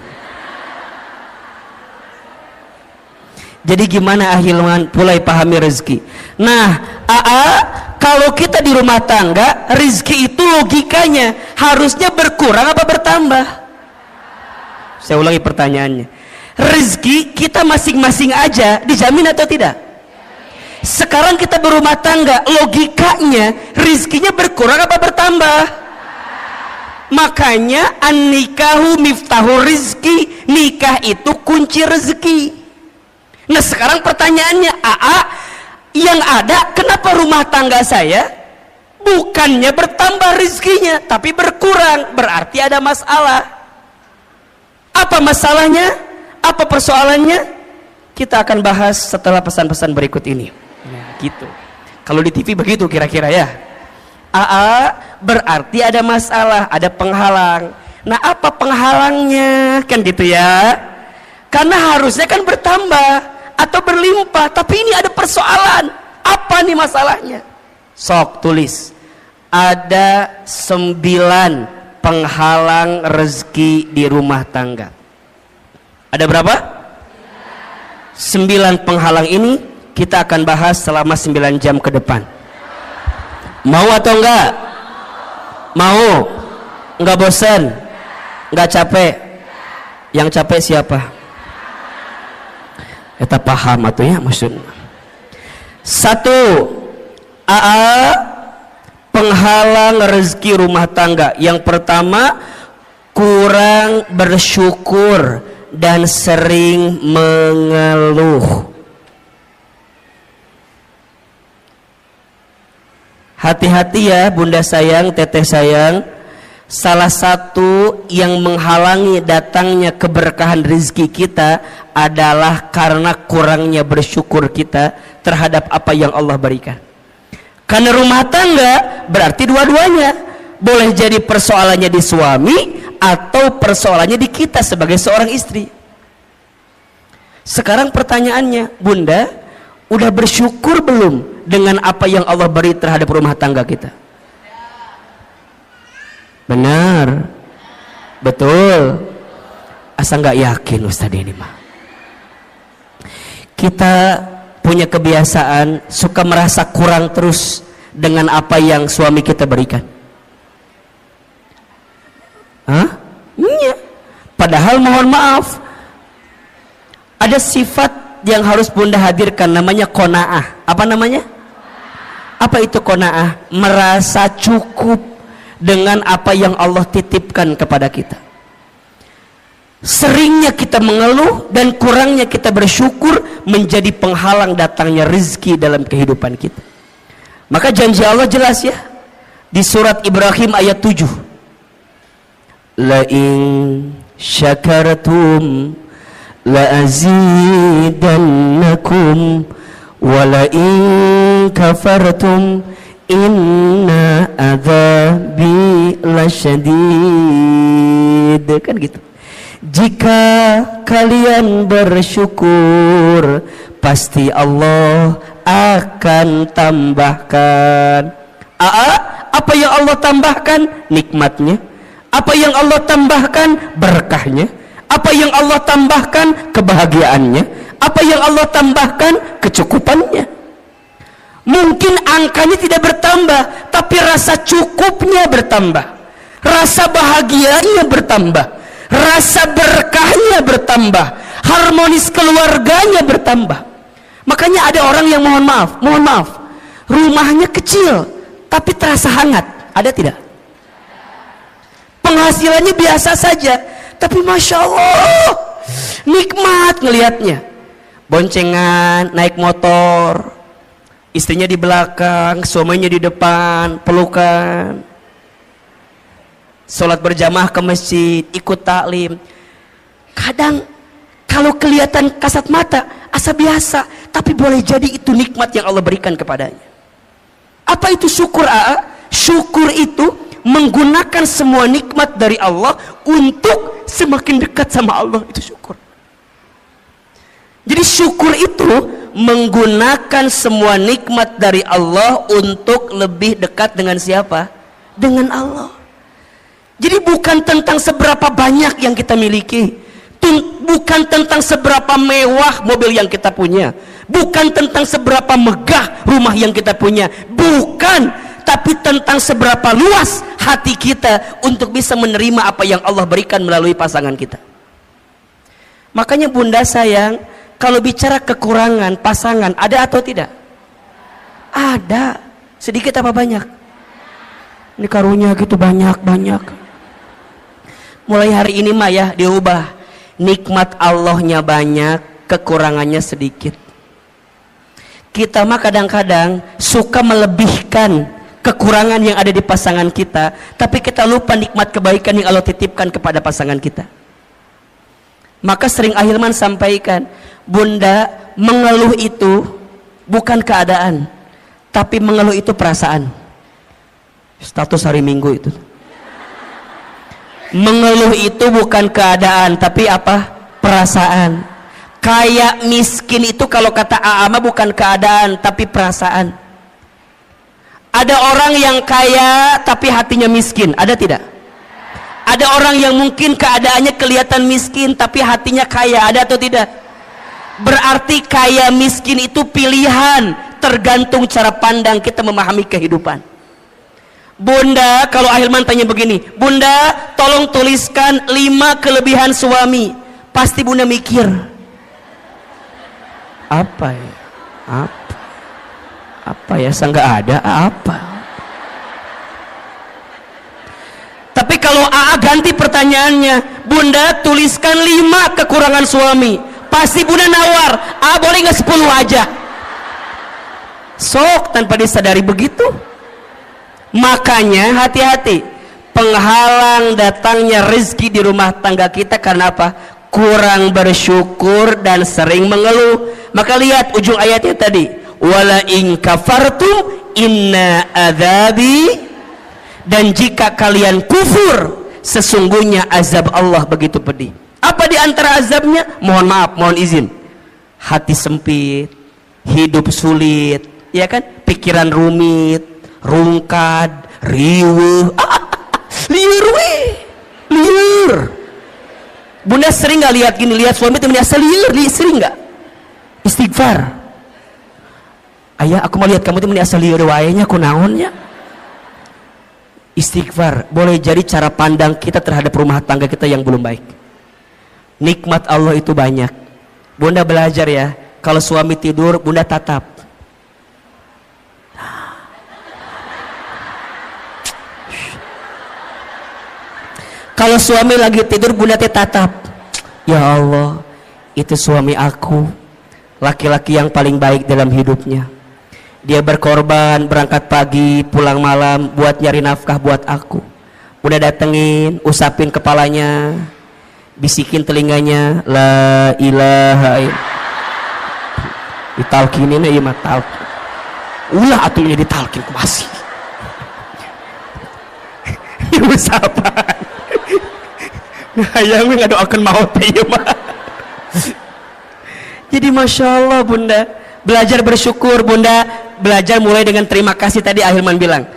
Jadi gimana Ahilman mulai pahami rezeki? Nah, kalau kita di rumah tangga, rezeki itu logikanya harusnya berkurang apa bertambah? Saya ulangi pertanyaannya. Rezeki kita masing-masing aja dijamin atau tidak? Sekarang kita berumah tangga, logikanya rezekinya berkurang apa bertambah? Makanya an-nikahu miftahu rizki, nikah itu kunci rezeki. Nah sekarang pertanyaannya, yang ada kenapa rumah tangga saya bukannya bertambah rezekinya tapi berkurang? Berarti ada masalah. Apa masalahnya? Apa persoalannya? Kita akan bahas setelah pesan-pesan berikut ini. Nah, gitu. Kalau di TV begitu kira-kira ya. Berarti ada masalah, ada penghalang. Nah apa penghalangnya? Kan gitu ya. Karena harusnya kan bertambah atau berlimpah, tapi ini ada persoalan. Apa nih masalahnya? Sok tulis. Ada 9 penghalang rezeki di rumah tangga. Ada berapa? 9 penghalang ini kita akan bahas selama 9 jam ke depan. Mau atau enggak? Mau? Enggak bosan? Enggak capek? Yang capek siapa? Kita paham atau ya maksudnya. 1. penghalang rezeki rumah tangga. Yang pertama, kurang bersyukur dan sering mengeluh. Hati-hati ya bunda sayang, teteh sayang. Salah satu yang menghalangi datangnya keberkahan rezeki kita adalah karena kurangnya bersyukur kita terhadap apa yang Allah berikan. Karena rumah tangga berarti dua-duanya. Boleh jadi persoalannya di suami atau persoalannya di kita sebagai seorang istri. Sekarang pertanyaannya, bunda, udah bersyukur belum dengan apa yang Allah beri terhadap rumah tangga kita? Benar, betul. Asa nggak yakin Ustaz ini mah. Kita punya kebiasaan suka merasa kurang terus dengan apa yang suami kita berikan. Iya. Padahal mohon maaf, ada sifat yang harus bunda hadirkan, namanya qanaah. Apa namanya? Apa itu qanaah? Merasa cukup dengan apa yang Allah titipkan kepada kita. Seringnya kita mengeluh dan kurangnya kita bersyukur menjadi penghalang datangnya rezeki dalam kehidupan kita. Maka janji Allah jelas ya di surat Ibrahim ayat 7. La in syakartum la azidannakum wa la in kafartum inna adzabi lasyadid. Kan gitu. Jika kalian bersyukur, pasti Allah akan tambahkan. Apa yang Allah tambahkan? Nikmatnya. Apa yang Allah tambahkan? Berkahnya. Apa yang Allah tambahkan? Kebahagiaannya. Apa yang Allah tambahkan? Kecukupannya. Mungkin angkanya tidak bertambah, tapi rasa cukupnya bertambah, rasa bahagianya bertambah, rasa berkahnya bertambah, harmonis keluarganya bertambah. Makanya ada orang yang mohon maaf, rumahnya kecil tapi terasa hangat. Ada tidak? Penghasilannya biasa saja, tapi masya Allah nikmat ngelihatnya. Boncengan, naik motor, istrinya di belakang, suaminya di depan, pelukan, sholat berjamaah ke masjid, ikut taklim. Kadang kalau kelihatan kasat mata asa biasa, tapi boleh jadi itu nikmat yang Allah berikan kepadanya. Apa itu syukur? Syukur itu menggunakan semua nikmat dari Allah untuk semakin dekat sama Allah. Itu syukur. Jadi syukur itu menggunakan semua nikmat dari Allah untuk lebih dekat dengan siapa? Dengan Allah. Jadi bukan tentang seberapa banyak yang kita miliki, bukan tentang seberapa mewah mobil yang kita punya, bukan tentang seberapa megah rumah yang kita punya, bukan, tapi tentang seberapa luas hati kita untuk bisa menerima apa yang Allah berikan melalui pasangan kita. Makanya bunda sayang, kalau bicara kekurangan pasangan, ada atau tidak? Ada. Sedikit apa banyak? Ini karunia gitu banyak. Mulai hari ini mah ya diubah. Nikmat Allahnya banyak, kekurangannya sedikit. Kita mah kadang-kadang suka melebihkan kekurangan yang ada di pasangan kita, tapi kita lupa nikmat kebaikan yang Allah titipkan kepada pasangan kita. Maka sering Ahilman sampaikan, bunda, mengeluh itu bukan keadaan, tapi mengeluh itu perasaan. Status hari Minggu itu. Mengeluh itu bukan keadaan, tapi apa? Perasaan. Kayak miskin itu kalau kata Aama bukan keadaan, tapi perasaan. Ada orang yang kaya tapi hatinya miskin, ada tidak? Ada orang yang mungkin keadaannya kelihatan miskin tapi hatinya kaya, ada atau tidak? Berarti kaya miskin itu pilihan, tergantung cara pandang kita memahami kehidupan. Bunda, kalau Ahilman tanya begini, bunda tolong tuliskan 5 kelebihan suami, pasti bunda mikir apa ya? Apa ya, nggak ada apa. Tapi kalau AA ganti pertanyaannya, Bunda tuliskan 5 kekurangan suami, pasti Bunda nawar, boleh nggak 10 aja? Sok, tanpa disadari begitu. Makanya hati-hati, penghalang datangnya rezeki di rumah tangga kita karena apa? Kurang bersyukur dan sering mengeluh. Maka lihat ujung ayatnya tadi, wala in kafartum inna adzabi, dan jika kalian kufur sesungguhnya azab Allah begitu pedih. Apa di antara azabnya? Mohon maaf, mohon izin, hati sempit, hidup sulit, ya kan, pikiran rumit, rungkad, riweuh, liur. Bunda sering nggak lihat gini, lihat suami temennya liur, sering nggak? Istighfar, ayah aku mau lihat kamu temennya liur waenya aku naonnya. Istighfar boleh jadi cara pandang kita terhadap rumah tangga kita yang belum baik. Nikmat Allah itu banyak. Bunda belajar ya, kalau suami tidur Bunda tatap. Kalau suami lagi tidur Bunda tatap. Ya Allah, itu suami aku, laki-laki yang paling baik dalam hidupnya. Dia berkorban, berangkat pagi, pulang malam buat nyari nafkah buat aku. Udah datengin, usapin kepalanya, bisikin telinganya, la ilaha illallah. Ditalkinin ya mah talk. Ulah atunya ditalkin ku masih. Usapan. Hayang ngadoakeun maot ieu mah. Jadi Masya Allah Bunda, belajar bersyukur. Bunda belajar mulai dengan terima kasih. Tadi Ahilman bilang,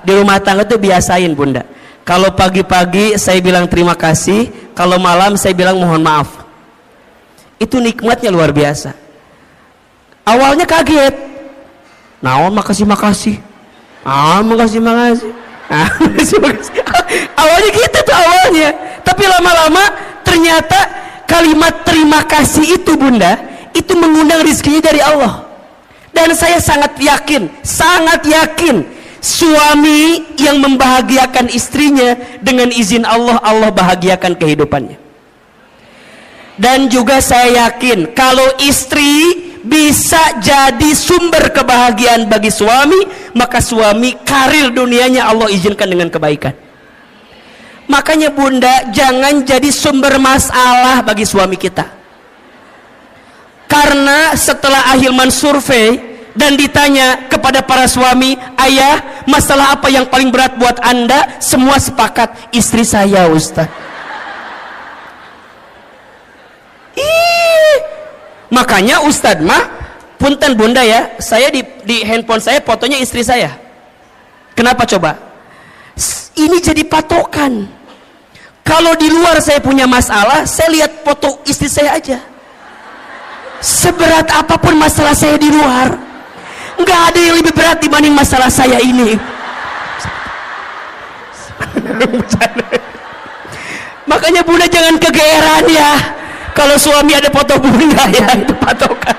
di rumah tangga tuh biasain Bunda, kalau pagi-pagi saya bilang terima kasih, kalau malam saya bilang mohon maaf. Itu nikmatnya luar biasa. Awalnya kaget, naon makasih makasih, makasih makasih, makasih makasih. Awalnya gitu tuh awalnya, tapi lama-lama ternyata kalimat terima kasih itu Bunda, itu mengundang rezekinya dari Allah. Dan saya sangat yakin suami yang membahagiakan istrinya dengan izin Allah, Allah bahagiakan kehidupannya. Dan juga saya yakin kalau istri bisa jadi sumber kebahagiaan bagi suami, maka suami karir dunianya Allah izinkan dengan kebaikan. Makanya Bunda jangan jadi sumber masalah bagi suami kita. Karena setelah Ahilman survei dan ditanya kepada para suami, ayah masalah apa yang paling berat buat anda? Semua sepakat, istri saya Ustaz. Makanya Ustaz mah punten Bunda ya, saya di handphone saya fotonya istri saya. Kenapa coba? Ini jadi patokan. Kalau di luar saya punya masalah, saya lihat foto istri saya aja. Seberat apapun masalah saya di luar, nggak ada yang lebih berat dibanding masalah saya ini. Makanya Bunda jangan kegeeran ya kalau suami ada foto Bunda ya, itu patokan.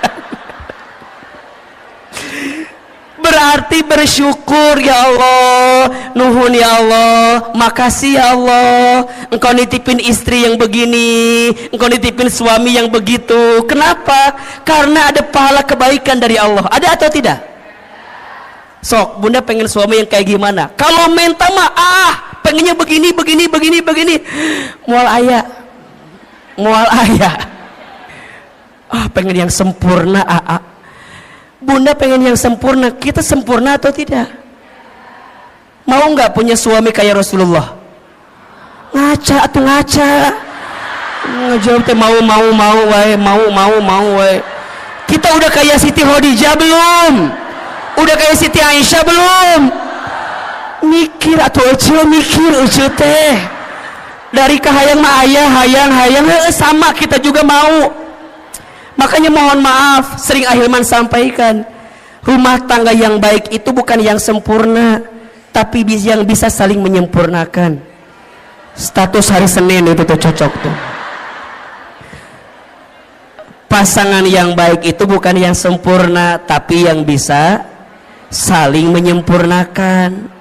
Berarti bersyukur, ya Allah, nuhun ya Allah, makasih ya Allah, engkau nitipin istri yang begini, engkau nitipin suami yang begitu. Kenapa? Karena ada pahala kebaikan dari Allah. Ada atau tidak? Sok, Bunda pengen suami yang kayak gimana? Kalau minta mah pengennya begini. Mual ayah. Pengen yang sempurna. Bunda pengen yang sempurna. Kita sempurna atau tidak? Mau nggak punya suami kayak Rasulullah? Ngaca. Ngejawab teh mau wae. Kita udah kayak Siti Khadijah belum? Udah kayak Siti Aisyah belum? Mikir atau mikir teh. Dari kahayang mah ayah hayang sama kita juga mau. Makanya mohon maaf, sering Ahilman sampaikan, rumah tangga yang baik itu bukan yang sempurna, tapi yang bisa saling menyempurnakan. Status hari Senin itu tuh cocok tuh. pasangan yang baik itu bukan yang sempurna, tapi yang bisa saling menyempurnakan.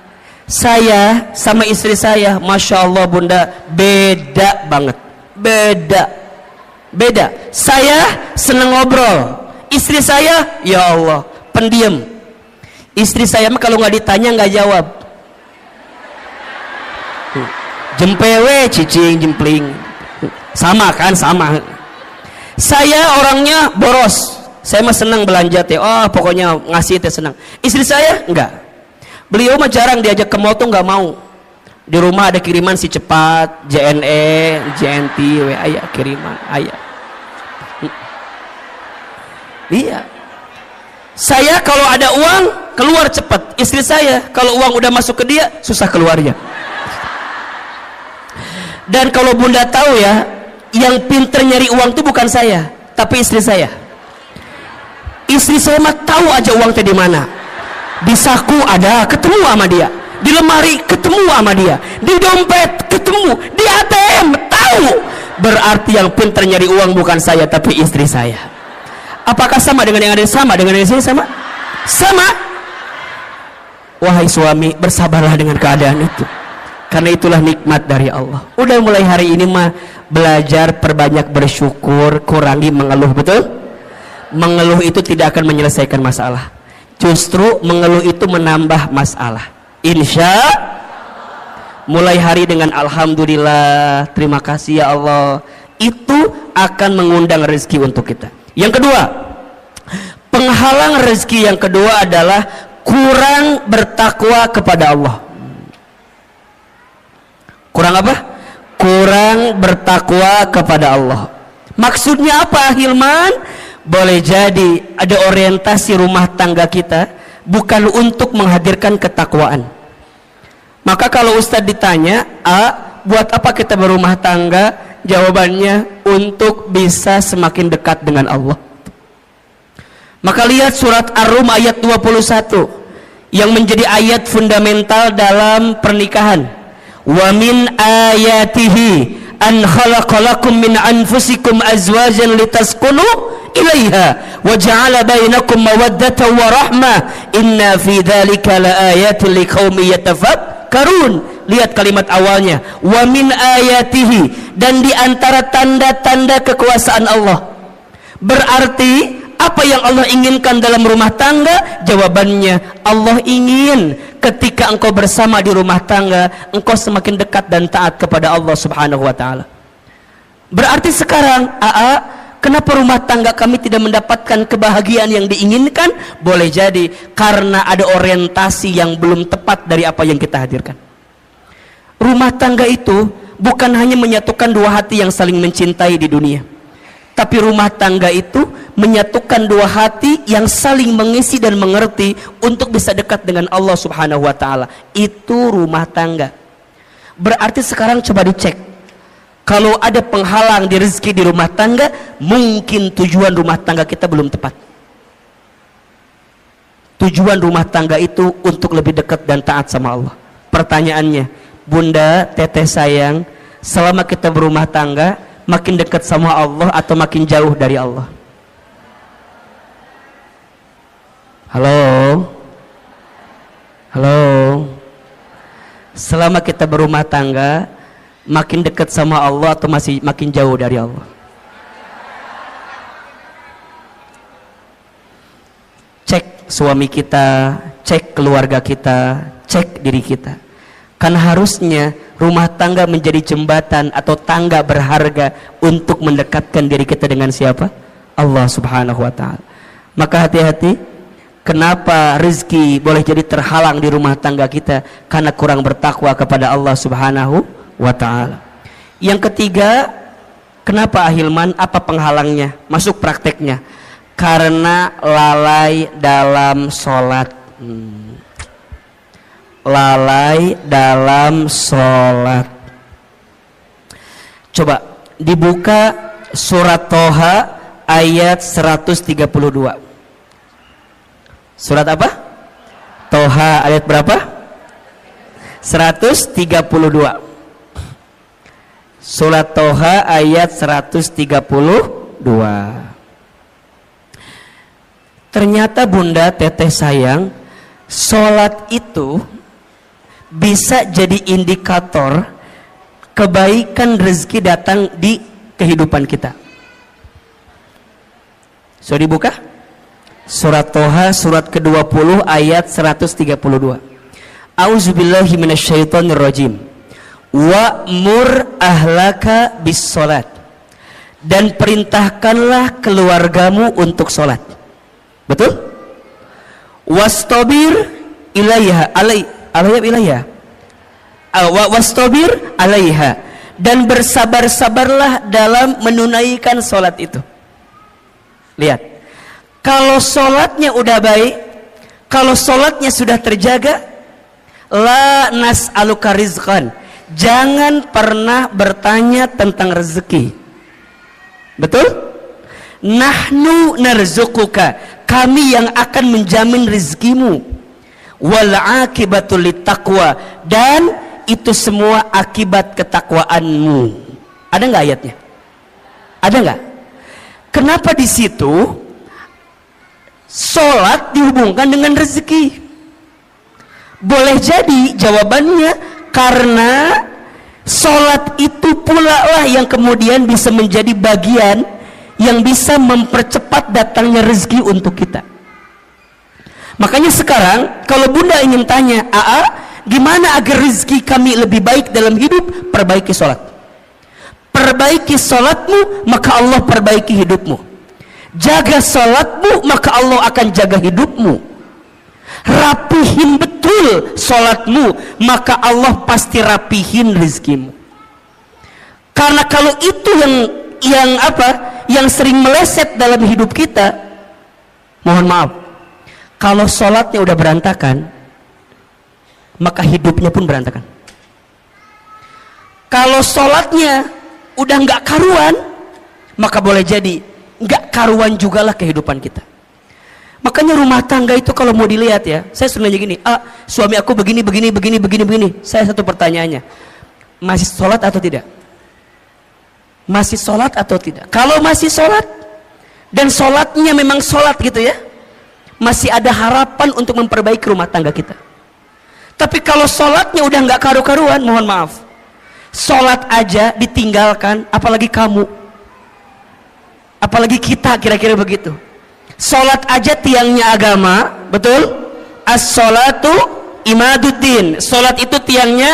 Saya sama istri saya, Masya Allah bunda, beda banget. Beda. Saya seneng ngobrol, istri saya ya Allah pendiam. Istri saya mah kalau nggak ditanya nggak jawab, jempewe cicing jempling, sama kan, sama. Saya orangnya boros, saya mah senang belanja teh, oh pokoknya ngasih teh senang. Istri saya enggak, beliau mah jarang diajak ke mall tuh nggak mau. Di rumah ada kiriman si cepat, JNE, JNT, ayah kiriman, ayah. Iya. Saya kalau ada uang keluar cepat, istri saya kalau uang udah masuk ke dia susah keluarnya. Dan kalau bunda tahu ya, yang pinter nyari uang itu bukan saya, tapi istri saya. Istri saya mah tahu aja uang teh di mana. Di saku ada, ketemu sama dia. Di lemari ketemu sama dia. Di dompet ketemu. Di ATM tahu. Berarti yang pinter nyari uang bukan saya, tapi istri saya. Apakah sama dengan yang ada sama dengan yang sini sama? Sama. Wahai suami, bersabarlah dengan keadaan itu. Karena itulah nikmat dari Allah. Udah mulai hari ini mah belajar perbanyak bersyukur, kurangi mengeluh, betul? Mengeluh itu tidak akan menyelesaikan masalah. Justru mengeluh itu menambah masalah. Insya mulai hari dengan alhamdulillah, terima kasih ya Allah, itu akan mengundang rezeki untuk kita. Yang kedua, penghalang rezeki yang kedua adalah kurang bertakwa kepada Allah. Kurang apa? Kurang bertakwa kepada Allah. Maksudnya apa, Hilman? Boleh jadi ada orientasi rumah tangga kita bukan untuk menghadirkan ketakwaan. Maka kalau Ustadz ditanya, buat apa kita berumah tangga? Jawabannya untuk bisa semakin dekat dengan Allah. Maka lihat surat Ar-Rum ayat 21 yang menjadi ayat fundamental dalam pernikahan. Wa min ayatihi an khalaqalakum min anfusikum azwajan litaskunu ilaiha wa ja'ala bainakum mawaddatan wa rahmah inna fi dzalika laayatin liqaumin yatafakkarun. Lihat kalimat awalnya, wa min ayatihi, dan di antara tanda-tanda kekuasaan Allah. Berarti apa yang Allah inginkan dalam rumah tangga? Jawabannya, Allah ingin ketika engkau bersama di rumah tangga, engkau semakin dekat dan taat kepada Allah Subhanahu wa taala. Berarti sekarang, kenapa rumah tangga kami tidak mendapatkan kebahagiaan yang diinginkan? Boleh jadi karena ada orientasi yang belum tepat dari apa yang kita hadirkan. Rumah tangga itu bukan hanya menyatukan dua hati yang saling mencintai di dunia, tapi rumah tangga itu menyatukan dua hati yang saling mengisi dan mengerti untuk bisa dekat dengan Allah Subhanahu wa taala. Itu rumah tangga. Berarti sekarang coba dicek. Kalau ada penghalang di rezeki di rumah tangga, mungkin tujuan rumah tangga kita belum tepat. Tujuan rumah tangga itu untuk lebih dekat dan taat sama Allah. Pertanyaannya, Bunda, teteh sayang, selama kita berumah tangga, makin dekat sama Allah atau makin jauh dari Allah? Halo? Halo? Selama kita berumah tangga, makin dekat sama Allah atau masih makin jauh dari Allah? Cek suami kita, cek keluarga kita, cek diri kita. Karena harusnya rumah tangga menjadi jembatan atau tangga berharga untuk mendekatkan diri kita dengan siapa? Allah Subhanahu wa taala. Maka hati-hati, kenapa rezeki boleh jadi terhalang di rumah tangga kita? Karena kurang bertakwa kepada Allah Subhanahu wa taala. Yang ketiga, kenapa Ahilman? Apa penghalangnya? Masuk prakteknya. Karena lalai dalam sholat. Lalai dalam sholat. Coba dibuka surat Toha ayat 132. Surat apa? Toha ayat berapa? 132. Surat Toha ayat 132. Ternyata bunda, teteh sayang, sholat itu bisa jadi indikator kebaikan rezeki datang di kehidupan kita. Sudah dibuka? Surat Toha surat ke-20 ayat 132. A'udzubillahi minasyaitonirrajim. Wa'mur ahlaka bis sholat, dan perintahkanlah keluargamu untuk sholat. Betul? Wastabir ilaiha wastabir alaiha, dan bersabar-sabarlah dalam menunaikan sholat itu. Lihat, kalau sholatnya udah baik, kalau sholatnya sudah terjaga, la nas'aluka rizqan, jangan pernah bertanya tentang rezeki. Betul? Nahnu narzuquka, kami yang akan menjamin rezekimu. Wal akibatul littaqwa, dan itu semua akibat ketakwaanmu. Ada nggak ayatnya? Ada nggak? Kenapa di situ sholat dihubungkan dengan rezeki? Boleh jadi jawabannya karena sholat itu pula lah yang kemudian bisa menjadi bagian yang bisa mempercepat datangnya rezeki untuk kita. Makanya sekarang kalau bunda ingin tanya, gimana agar rezeki kami lebih baik dalam hidup? Perbaiki sholat. Perbaiki sholatmu, maka Allah perbaiki hidupmu. Jaga sholatmu, maka Allah akan jaga hidupmu. Rapihin betul sholatmu, maka Allah pasti rapihin rezekimu. Karena kalau itu yang sering meleset dalam hidup kita, mohon maaf, kalau sholatnya udah berantakan, maka hidupnya pun berantakan. Kalau sholatnya udah nggak karuan, maka boleh jadi nggak karuan jugalah kehidupan kita. Makanya rumah tangga itu kalau mau dilihat ya, saya sering nanya gini, suami aku begini. Saya satu pertanyaannya, masih sholat atau tidak? Masih sholat atau tidak? Kalau masih sholat dan sholatnya memang sholat gitu ya, masih ada harapan untuk memperbaiki rumah tangga kita. Tapi kalau sholatnya udah nggak karu-karuan, mohon maaf, sholat aja ditinggalkan, apalagi kamu, apalagi kita, kira-kira begitu. Sholat aja tiangnya agama, betul? As-sholatu imaduddin, sholat itu tiangnya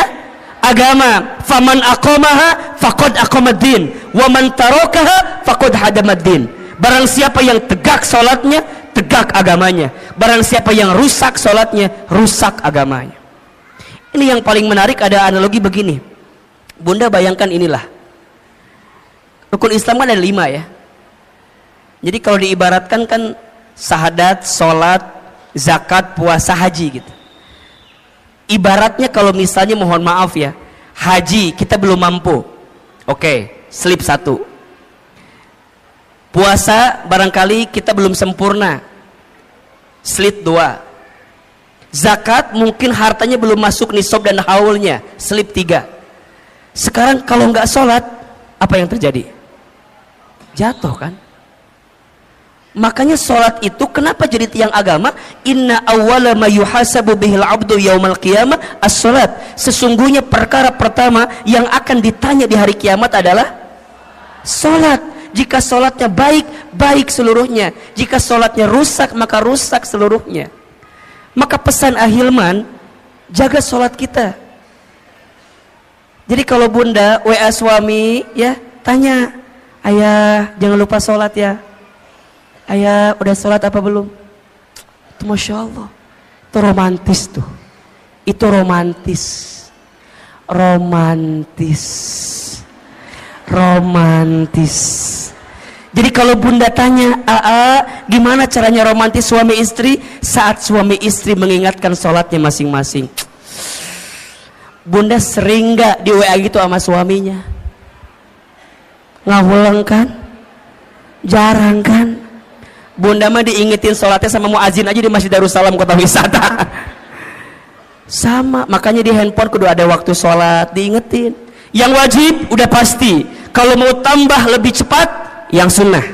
agama. Faman aqamaha faqad aqamaddin, wa man tarakaha faqad hadamaddin. Barang siapa yang tegak sholatnya, tegak agamanya. Barang siapa yang rusak sholatnya, rusak agamanya. Ini yang paling menarik, ada analogi begini. Bunda bayangkan inilah, rukun Islam kan ada 5 ya. Jadi kalau diibaratkan kan syahadat, sholat, zakat, puasa, haji gitu. Ibaratnya kalau misalnya mohon maaf ya, haji kita belum mampu, oke, slip 1. Puasa barangkali kita belum sempurna, slip 2. Zakat mungkin hartanya belum masuk nisab dan haulnya, slip 3. Sekarang kalau nggak sholat, apa yang terjadi? Jatuh kan? Makanya sholat itu kenapa jadi tiang agama? Inna awwala ma yuhasabu bihil abdu yaumal qiyamah as-sholat. Sesungguhnya perkara pertama yang akan ditanya di hari kiamat adalah sholat. Jika sholatnya baik, baik seluruhnya. Jika sholatnya rusak, maka rusak seluruhnya. Maka pesan Ahilman, jaga sholat kita. Jadi kalau bunda WA suami ya, tanya, ayah jangan lupa sholat ya. Ayah udah sholat apa belum? Itu Masya Allah, itu romantis tuh. Itu romantis. Jadi kalau bunda tanya, gimana caranya romantis suami istri? Saat suami istri mengingatkan sholatnya masing-masing. Bunda sering gak di WA gitu sama suaminya? Ngawulang kan? Jarang kan? Bunda mah diingetin sholatnya sama muazin aja di Masjid Darussalam Kota Wisata. Sama, makanya di handphone kudu ada waktu sholat, diingetin. Yang wajib udah pasti, kalau mau tambah lebih cepat, yang sunnah.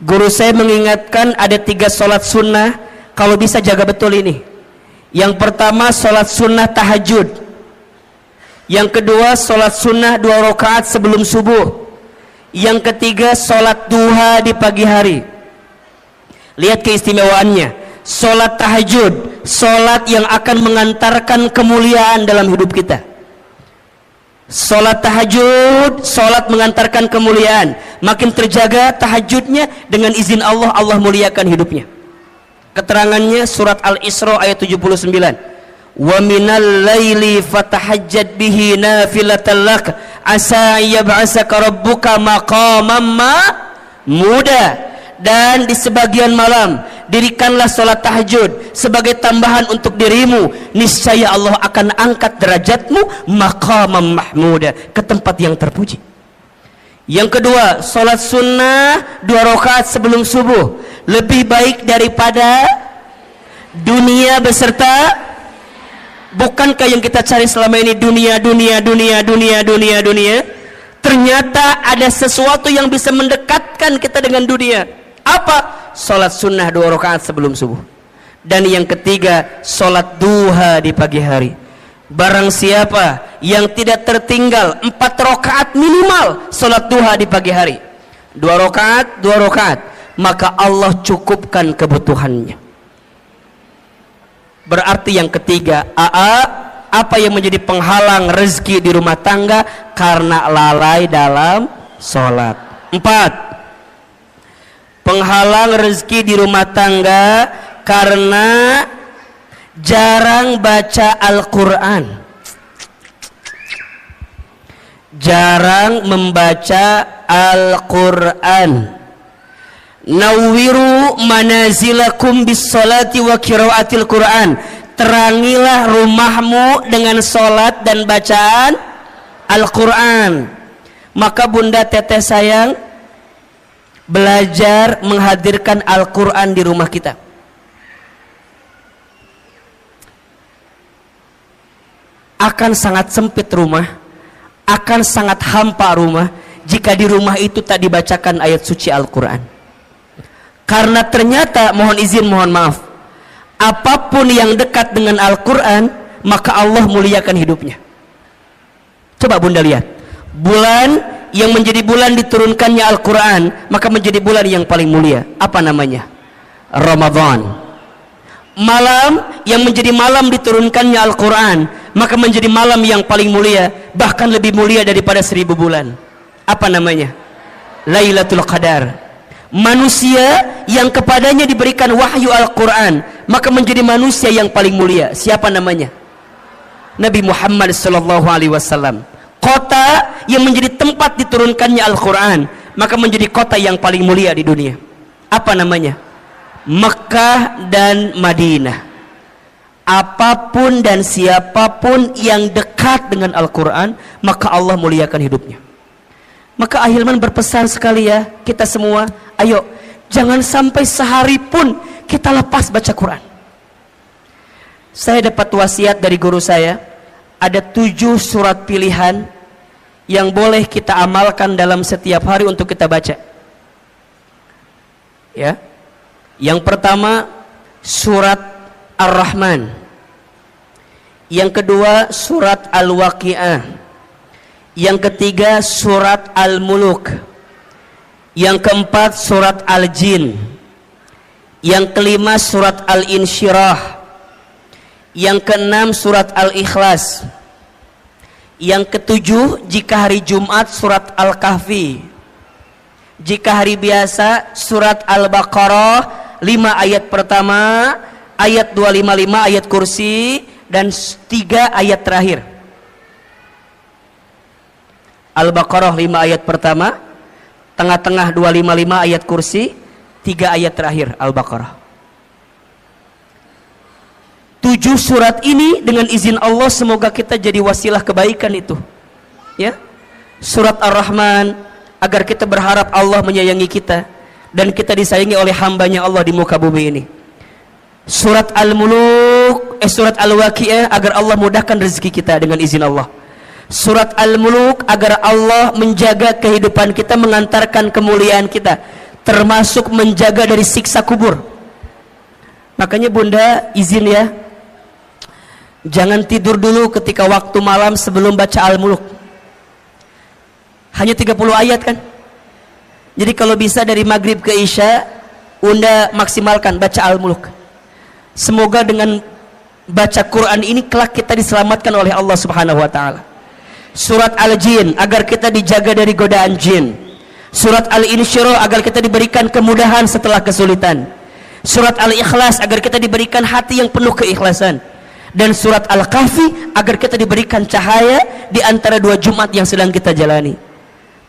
Guru saya mengingatkan ada 3 sholat sunnah, kalau bisa jaga betul ini. Yang pertama sholat sunnah tahajud, yang kedua sholat sunnah 2 rakaat sebelum subuh, yang ketiga sholat duha di pagi hari. Lihat keistimewaannya. Sholat tahajud, sholat yang akan mengantarkan kemuliaan dalam hidup kita. Sholat tahajud, sholat mengantarkan kemuliaan. Makin terjaga tahajudnya, dengan izin Allah, Allah muliakan hidupnya. Keterangannya surat Al-Isra ayat 79. Wa minal laili fatahajjad bihi nafilatan lak asa yab'asaka rabbuka maqaman mahmuda. Dan di sebagian malam dirikanlah sholat tahajud sebagai tambahan untuk dirimu, niscaya Allah akan angkat derajatmu maqaman mahmuda, ke tempat yang terpuji. Yang kedua, sholat sunnah 2 rakaat sebelum subuh, lebih baik daripada dunia beserta. Bukankah yang kita cari selama ini dunia? Ternyata ada sesuatu yang bisa mendekatkan kita dengan dunia. Apa? Sholat sunnah 2 rakaat sebelum subuh. Dan yang ketiga, sholat duha di pagi hari. Barang siapa yang tidak tertinggal 4 rakaat minimal sholat duha di pagi hari, 2 rakaat, maka Allah cukupkan kebutuhannya. Berarti yang ketiga, apa yang menjadi penghalang rezeki di rumah tangga? Karena lalai dalam sholat. 4, penghalang rezeki di rumah tangga karena jarang baca Al-Quran, jarang membaca Al-Quran. Nawwiru manazilakum bis salati wa qiraatil Quran. Terangilah rumahmu dengan salat dan bacaan Al-Quran. Maka Bunda Teteh sayang, belajar menghadirkan Al-Quran di rumah kita. Akan sangat sempit rumah, akan sangat hampa rumah jika di rumah itu tak dibacakan ayat suci Al-Quran. Karena ternyata, mohon izin, mohon maaf, apapun yang dekat dengan Al-Quran, maka Allah muliakan hidupnya. Coba Bunda lihat, bulan yang menjadi bulan diturunkannya Al-Quran, maka menjadi bulan yang paling mulia. Apa namanya? Ramadan. Malam yang menjadi malam diturunkannya Al-Quran, maka menjadi malam yang paling mulia, bahkan lebih mulia daripada 1000 bulan. Apa namanya? Lailatul Qadar. Manusia yang kepadanya diberikan wahyu Al-Quran, maka menjadi manusia yang paling mulia. Siapa namanya? Nabi Muhammad SAW. Kota yang menjadi tempat diturunkannya Al-Quran, maka menjadi kota yang paling mulia di dunia. Apa namanya? Mekah dan Madinah. Apapun dan siapapun yang dekat dengan Al-Quran, maka Allah muliakan hidupnya. Maka Ahilman berpesan sekali ya, kita semua, ayo jangan sampai sehari pun kita lepas baca Quran. Saya dapat wasiat dari guru saya, ada 7 surat pilihan yang boleh kita amalkan dalam setiap hari untuk kita baca. Ya. Yang pertama surat Ar-Rahman. Yang kedua surat Al-Waqi'ah. Yang ketiga surat Al-Muluk. Yang keempat surat Al-Jin. Yang kelima surat Al-Insyirah. Yang keenam surat Al-Ikhlas. Yang ketujuh jika hari Jumat surat Al-Kahfi. Jika hari biasa surat Al-Baqarah 5 ayat pertama, ayat 255 ayat kursi, dan 3 ayat terakhir. Al-Baqarah 5 ayat pertama, tengah-tengah 255 ayat kursi, 3 ayat terakhir Al-Baqarah. 7 surat ini dengan izin Allah semoga kita jadi wasilah kebaikan itu. Ya. Surat Ar-Rahman agar kita berharap Allah menyayangi kita dan kita disayangi oleh hambanya Allah di muka bumi ini. Surat Al-Muluk, surat Al-Waqi'ah agar Allah mudahkan rezeki kita dengan izin Allah. Surat Al-Muluk agar Allah menjaga kehidupan kita, mengantarkan kemuliaan kita. termasuk menjaga dari siksa kubur. Makanya bunda izin ya, jangan tidur dulu ketika waktu malam sebelum baca Al-Muluk. Hanya 30 ayat kan. Jadi kalau bisa dari maghrib ke isya, bunda maksimalkan baca Al-Muluk. Semoga dengan baca Quran ini kelak kita diselamatkan oleh Allah Subhanahu wa taala. Surat Al-Jin agar kita dijaga dari godaan jin. Surat Al-Insyirah agar kita diberikan kemudahan setelah kesulitan. Surat Al-Ikhlas agar kita diberikan hati yang penuh keikhlasan. Dan surat Al-Kahfi agar kita diberikan cahaya di antara 2 Jumat yang sedang kita jalani.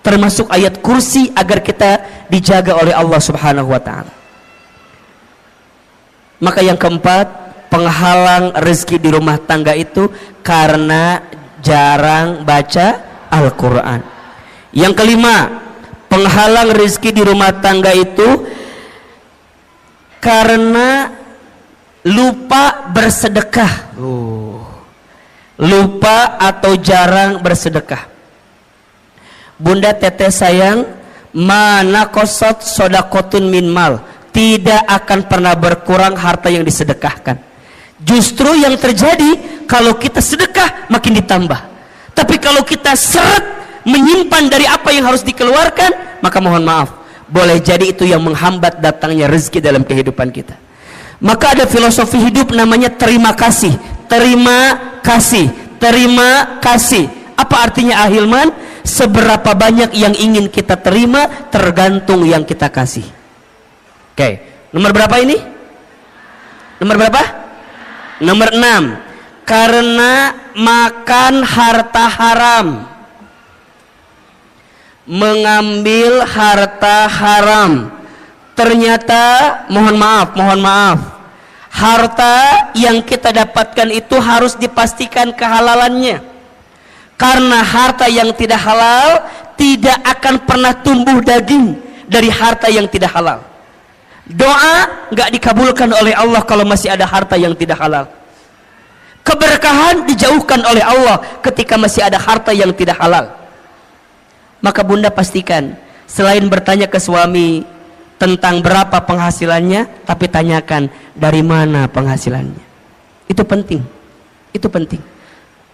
Termasuk ayat kursi agar kita dijaga oleh Allah Subhanahu wa taala. Maka yang keempat, penghalang rezeki di rumah tangga itu karena jarang baca Al-Quran. Yang kelima, penghalang rezeki di rumah tangga itu karena lupa bersedekah. Lupa atau jarang bersedekah. Bunda teteh sayang, mana kosot sodakotun min mal, tidak akan pernah berkurang harta yang disedekahkan. Justru yang terjadi kalau kita sedekah makin ditambah. Tapi kalau kita seret menyimpan dari apa yang harus dikeluarkan, maka mohon maaf, boleh jadi itu yang menghambat datangnya rezeki dalam kehidupan kita. Maka ada filosofi hidup namanya terima kasih. Terima kasih, terima kasih. Apa artinya Ahilman? Seberapa banyak yang ingin kita terima tergantung yang kita kasih. Oke, nomor berapa ini? Nomor berapa? Nomor 6. Karena makan harta haram, mengambil harta haram. Ternyata mohon maaf, harta yang kita dapatkan itu harus dipastikan kehalalannya. Karena harta yang tidak halal tidak akan pernah tumbuh daging dari harta yang tidak halal. Doa nggak dikabulkan oleh Allah kalau masih ada harta yang tidak halal. Keberkahan dijauhkan oleh Allah ketika masih ada harta yang tidak halal. Maka bunda pastikan, selain bertanya ke suami tentang berapa penghasilannya, tapi tanyakan dari mana penghasilannya. Itu penting. Itu penting.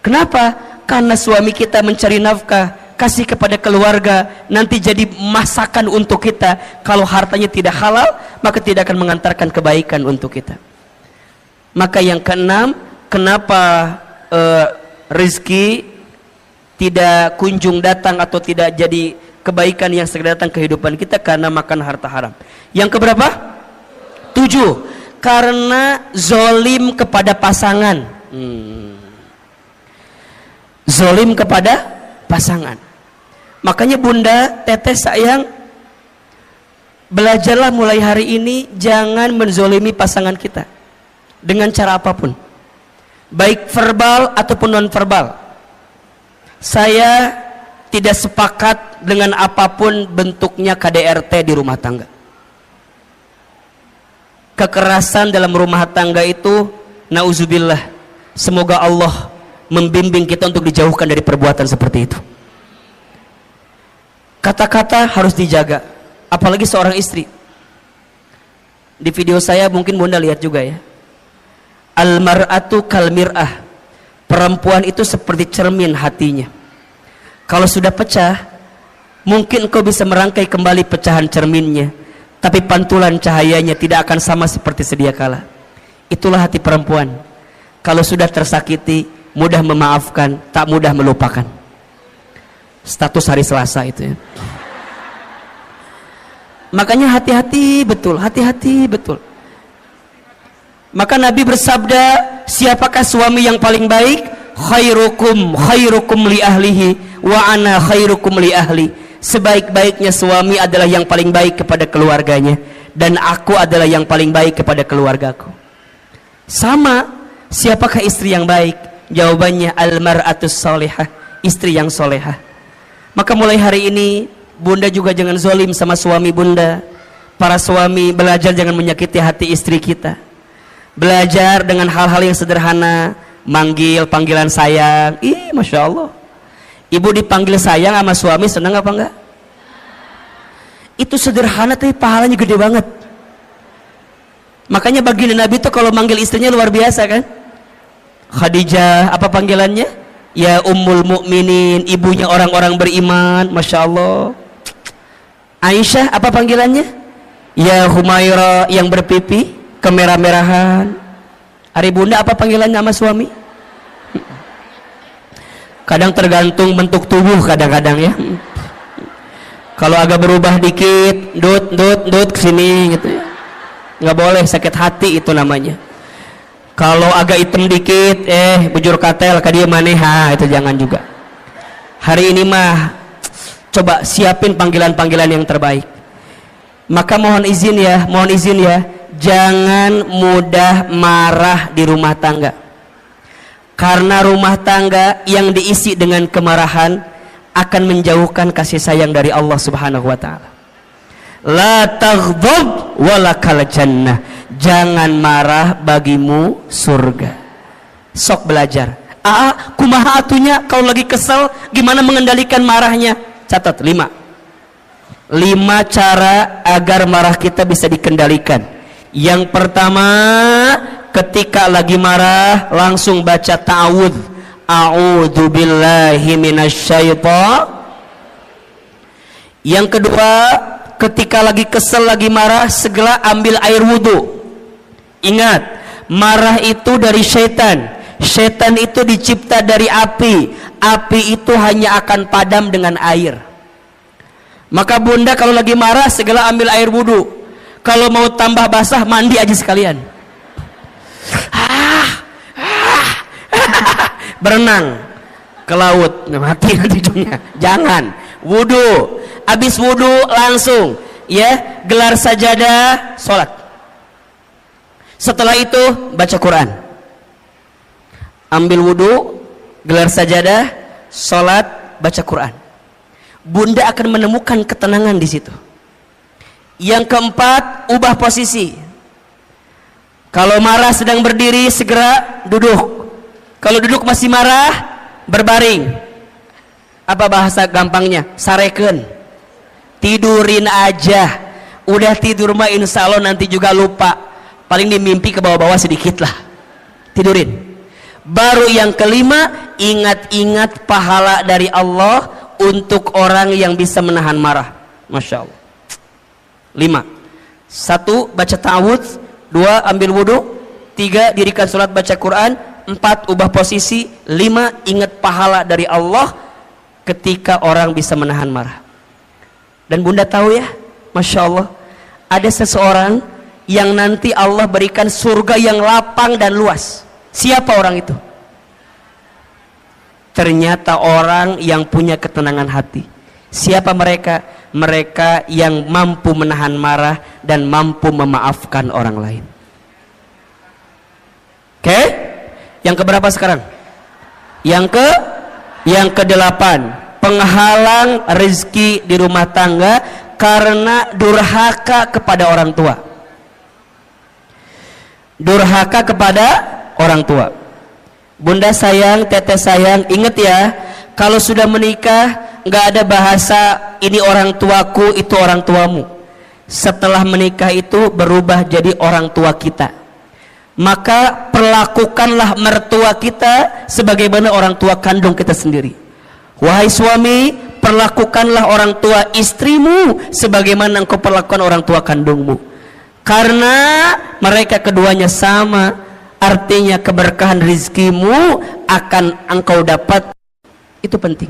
Kenapa? Karena suami kita mencari nafkah, kasih kepada keluarga, nanti jadi masakan untuk kita. Kalau hartanya tidak halal, maka tidak akan mengantarkan kebaikan untuk kita. Maka yang keenam, kenapa rezeki tidak kunjung datang atau tidak jadi kebaikan yang segera datang kehidupan kita? Karena makan harta haram. Yang keberapa? 7. Karena zolim kepada pasangan. Zolim kepada pasangan. Makanya bunda, teteh sayang, belajarlah mulai hari ini jangan menzolimi pasangan kita dengan cara apapun, baik verbal ataupun non verbal. Saya tidak sepakat dengan apapun bentuknya KDRT di rumah tangga. Kekerasan dalam rumah tangga itu, nauzubillah, semoga Allah membimbing kita untuk dijauhkan dari perbuatan seperti itu. Kata-kata harus dijaga, apalagi seorang istri. Di video saya mungkin bunda lihat juga ya, al-mar'atu kal-mir'ah, perempuan itu seperti cermin hatinya. Kalau sudah pecah, mungkin kau bisa merangkai kembali pecahan cerminnya, tapi pantulan cahayanya tidak akan sama seperti sedia kala. Itulah hati perempuan. Kalau sudah tersakiti, mudah memaafkan, tak mudah melupakan. Status hari Selasa itu ya. Makanya hati-hati betul, hati-hati betul. Maka Nabi bersabda, siapakah suami yang paling baik? Khairukum li ahlihi wa ana khairukum li ahli. Sebaik-baiknya suami adalah yang paling baik kepada keluarganya, dan aku adalah yang paling baik kepada keluargaku. Sama, siapakah istri yang baik? Jawabannya al-mar'atus solehah, istri yang solehah. Maka mulai hari ini bunda juga jangan zolim sama suami bunda. Para suami belajar jangan menyakiti hati istri kita. Belajar dengan hal-hal yang sederhana, manggil panggilan sayang. Ih, masya Allah. Ibu dipanggil sayang sama suami senang apa enggak? Itu sederhana tapi pahalanya gede banget. Makanya baginda Nabi itu kalau manggil istrinya luar biasa kan. Khadijah, apa panggilannya? Ya Ummul Mukminin, ibunya orang-orang beriman, Masya Allah. Aisyah, apa panggilannya? Ya Humaira, yang berpipi kemerah-merahan. Hari bunda, apa panggilannya sama suami? Kadang tergantung bentuk tubuh kadang-kadang ya. Kalau agak berubah dikit, dut kesini gitu ya. Nggak boleh, sakit hati itu namanya. Kalau agak hitam dikit, bujur katel ka dia maneha, itu jangan juga. Hari ini mah coba siapin panggilan-panggilan yang terbaik. Maka mohon izin ya, jangan mudah marah di rumah tangga. Karena rumah tangga yang diisi dengan kemarahan akan menjauhkan kasih sayang dari Allah Subhanahu wa taala. La taghdab walakal jannah. Jangan marah, bagimu surga. Sok belajar. Kumaha atunya kalau lagi kesel, gimana mengendalikan marahnya? Catat 5 cara agar marah kita bisa dikendalikan. Yang pertama, ketika lagi marah langsung baca ta'awudz. A'udzu billahi minasyaitonir. Yang kedua, ketika lagi kesel, lagi marah, segera ambil air wudhu. Ingat, marah itu dari syaitan. Syaitan itu dicipta dari api. Api itu hanya akan padam dengan air. Maka bunda kalau lagi marah segera ambil air wudhu. Kalau mau tambah basah, mandi aja sekalian. Berenang ke laut, mati nanti hidungnya. Jangan. Wudhu. Habis wudhu langsung ya gelar sajadah, sholat. Setelah itu baca Quran. Ambil wudhu, gelar sajadah, sholat, baca Quran. Bunda akan menemukan ketenangan di situ. Yang keempat, ubah posisi. Kalau marah sedang berdiri, segera duduk. Kalau duduk masih marah, berbaring. Apa bahasa gampangnya? Sareken. Tidurin aja. Udah tidur mah insya Allah nanti juga lupa. Paling dimimpi ke bawah-bawah sedikit lah. Tidurin. Baru yang kelima, ingat-ingat pahala dari Allah untuk orang yang bisa menahan marah. Masya Allah. 5. 1. Baca ta'awudz. 2. Ambil wudhu. 3. Dirikan sholat baca Quran. 4. Ubah posisi. 5. Ingat pahala dari Allah ketika orang bisa menahan marah. Dan bunda tahu ya, Masya Allah, ada seseorang yang nanti Allah berikan surga yang lapang dan luas. Siapa orang itu? Ternyata orang yang punya ketenangan hati. Siapa mereka? Mereka yang mampu menahan marah dan mampu memaafkan orang lain. Oke? Yang keberapa sekarang? Yang ke-8. Penghalang rezeki di rumah tangga karena durhaka kepada orang tua. Durhaka kepada orang tua. Bunda sayang, teteh sayang, ingat ya, kalau sudah menikah nggak ada bahasa ini orang tuaku, itu orang tuamu. Setelah menikah itu berubah jadi orang tua kita. Maka perlakukanlah mertua kita sebagaimana orang tua kandung kita sendiri. Wahai suami, perlakukanlah orang tua istrimu sebagaimana engkau perlakukan orang tua kandungmu. Karena mereka keduanya sama, artinya keberkahan rizkimu akan engkau dapat. Itu penting.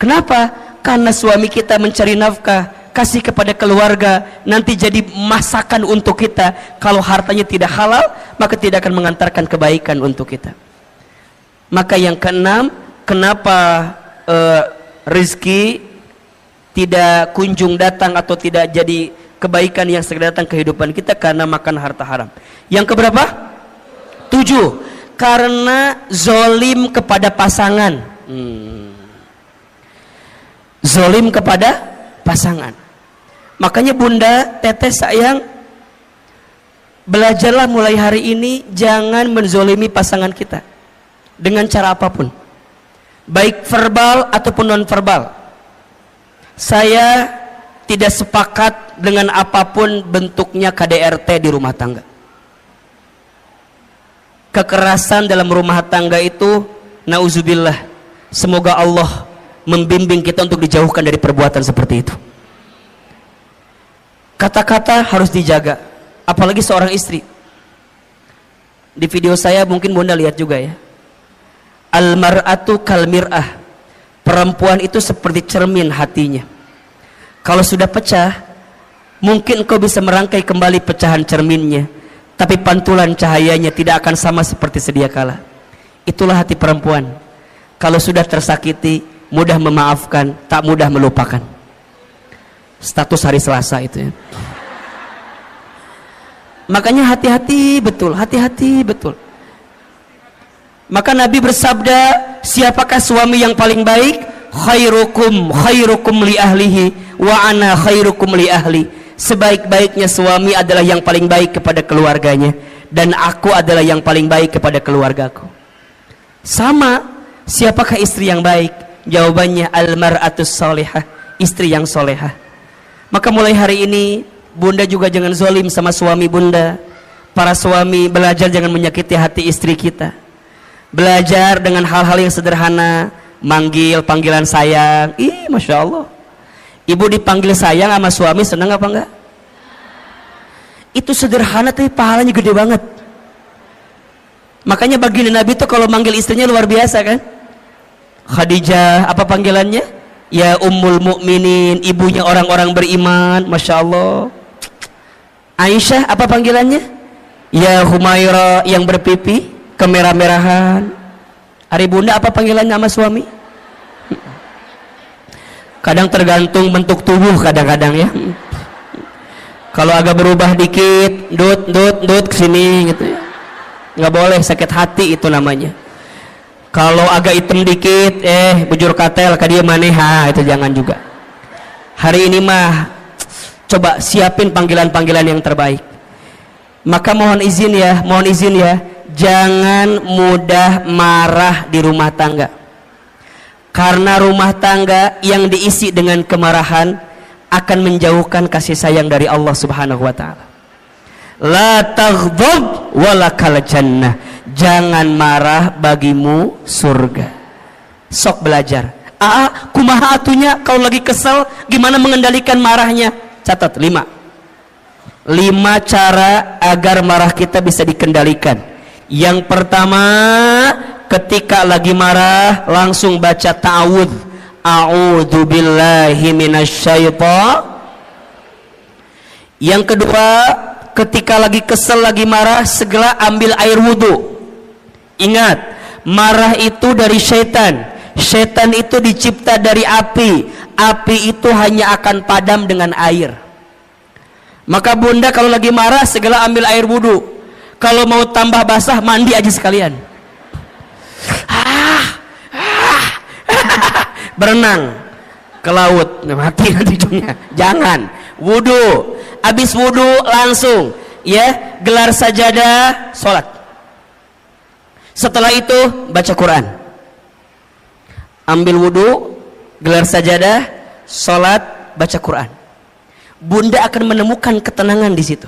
Kenapa? Karena suami kita mencari nafkah, kasih kepada keluarga, nanti jadi masakan untuk kita. Kalau hartanya tidak halal, maka tidak akan mengantarkan kebaikan untuk kita. Maka yang keenam, kenapa rezeki tidak kunjung datang atau tidak jadi kebaikan yang segera datang kehidupan kita? Karena makan harta haram. Yang keberapa? 7. Karena zolim kepada pasangan. Zolim kepada pasangan. Makanya bunda, teteh sayang, belajarlah mulai hari ini jangan menzolimi pasangan kita dengan cara apapun, baik verbal ataupun non verbal. Saya tidak sepakat dengan apapun bentuknya KDRT di rumah tangga. Kekerasan dalam rumah tangga itu, nauzubillah, semoga Allah membimbing kita untuk dijauhkan dari perbuatan seperti itu. Kata-kata harus dijaga, apalagi seorang istri. Di video saya mungkin Bunda lihat juga ya, al-mar'atu kal mir'ah, perempuan itu seperti cermin hatinya. Kalau sudah pecah, mungkin kau bisa merangkai kembali pecahan cerminnya, tapi pantulan cahayanya tidak akan sama seperti sedia kala. Itulah hati perempuan. Kalau sudah tersakiti, mudah memaafkan, tak mudah melupakan. Status hari Selasa itu ya. Makanya hati-hati betul, hati-hati betul. Maka Nabi bersabda, siapakah suami yang paling baik? Khairukum li ahlihi wa ana khairukum li ahli. Sebaik-baiknya suami adalah yang paling baik kepada keluarganya, dan aku adalah yang paling baik kepada keluargaku. Sama, siapakah istri yang baik? Jawabannya al-mar'atus salihah, istri yang solehah. Maka mulai hari ini Bunda juga jangan zalim sama suami Bunda. Para suami, belajar jangan menyakiti hati istri kita. Belajar dengan hal-hal yang sederhana, manggil panggilan sayang. Ih, Masya Allah, ibu dipanggil sayang sama suami senang apa enggak? Itu sederhana tapi pahalanya gede banget. Makanya baginda Nabi itu kalau manggil istrinya luar biasa kan. Khadijah, apa panggilannya? Ya Ummul Mukminin, ibunya orang-orang beriman, Masya Allah. Aisyah, apa panggilannya? Ya Humaira, yang berpipi kemerah-merahan. Hari Bunda, apa panggilannya sama suami? Kadang tergantung bentuk tubuh, kadang-kadang ya. Kalau agak berubah dikit, dut kesini gitu ya, nggak boleh, sakit hati itu namanya. Kalau agak hitam dikit, bujur katel ke dia maneha, itu jangan juga. Hari ini mah coba siapin panggilan-panggilan yang terbaik. Maka mohon izin ya, jangan mudah marah di rumah tangga. Karena rumah tangga yang diisi dengan kemarahan akan menjauhkan kasih sayang dari Allah Subhanahu wa taala. La taghdab walakal jannah. Jangan marah, bagimu surga. Sok belajar. Kumaha atunya kalau lagi kesel gimana mengendalikan marahnya? Catat 5 cara agar marah kita bisa dikendalikan. Yang pertama, ketika lagi marah langsung baca ta'awudz. A'udzu billahi minasyaitonir. Yang kedua, ketika lagi kesel, lagi marah, segera ambil air wudhu. Ingat, marah itu dari syaitan. Syaitan itu dicipta dari api. Api itu hanya akan padam dengan air. Maka Bunda kalau lagi marah segera ambil air wudhu. Kalau mau tambah basah, mandi aja sekalian. Berenang ke laut, mati nanti ujungnya. Jangan, wudhu. Habis wudhu langsung ya gelar sajadah, sholat. Setelah itu baca Quran. Ambil wudhu, gelar sajadah, sholat, baca Quran. Bunda akan menemukan ketenangan di situ.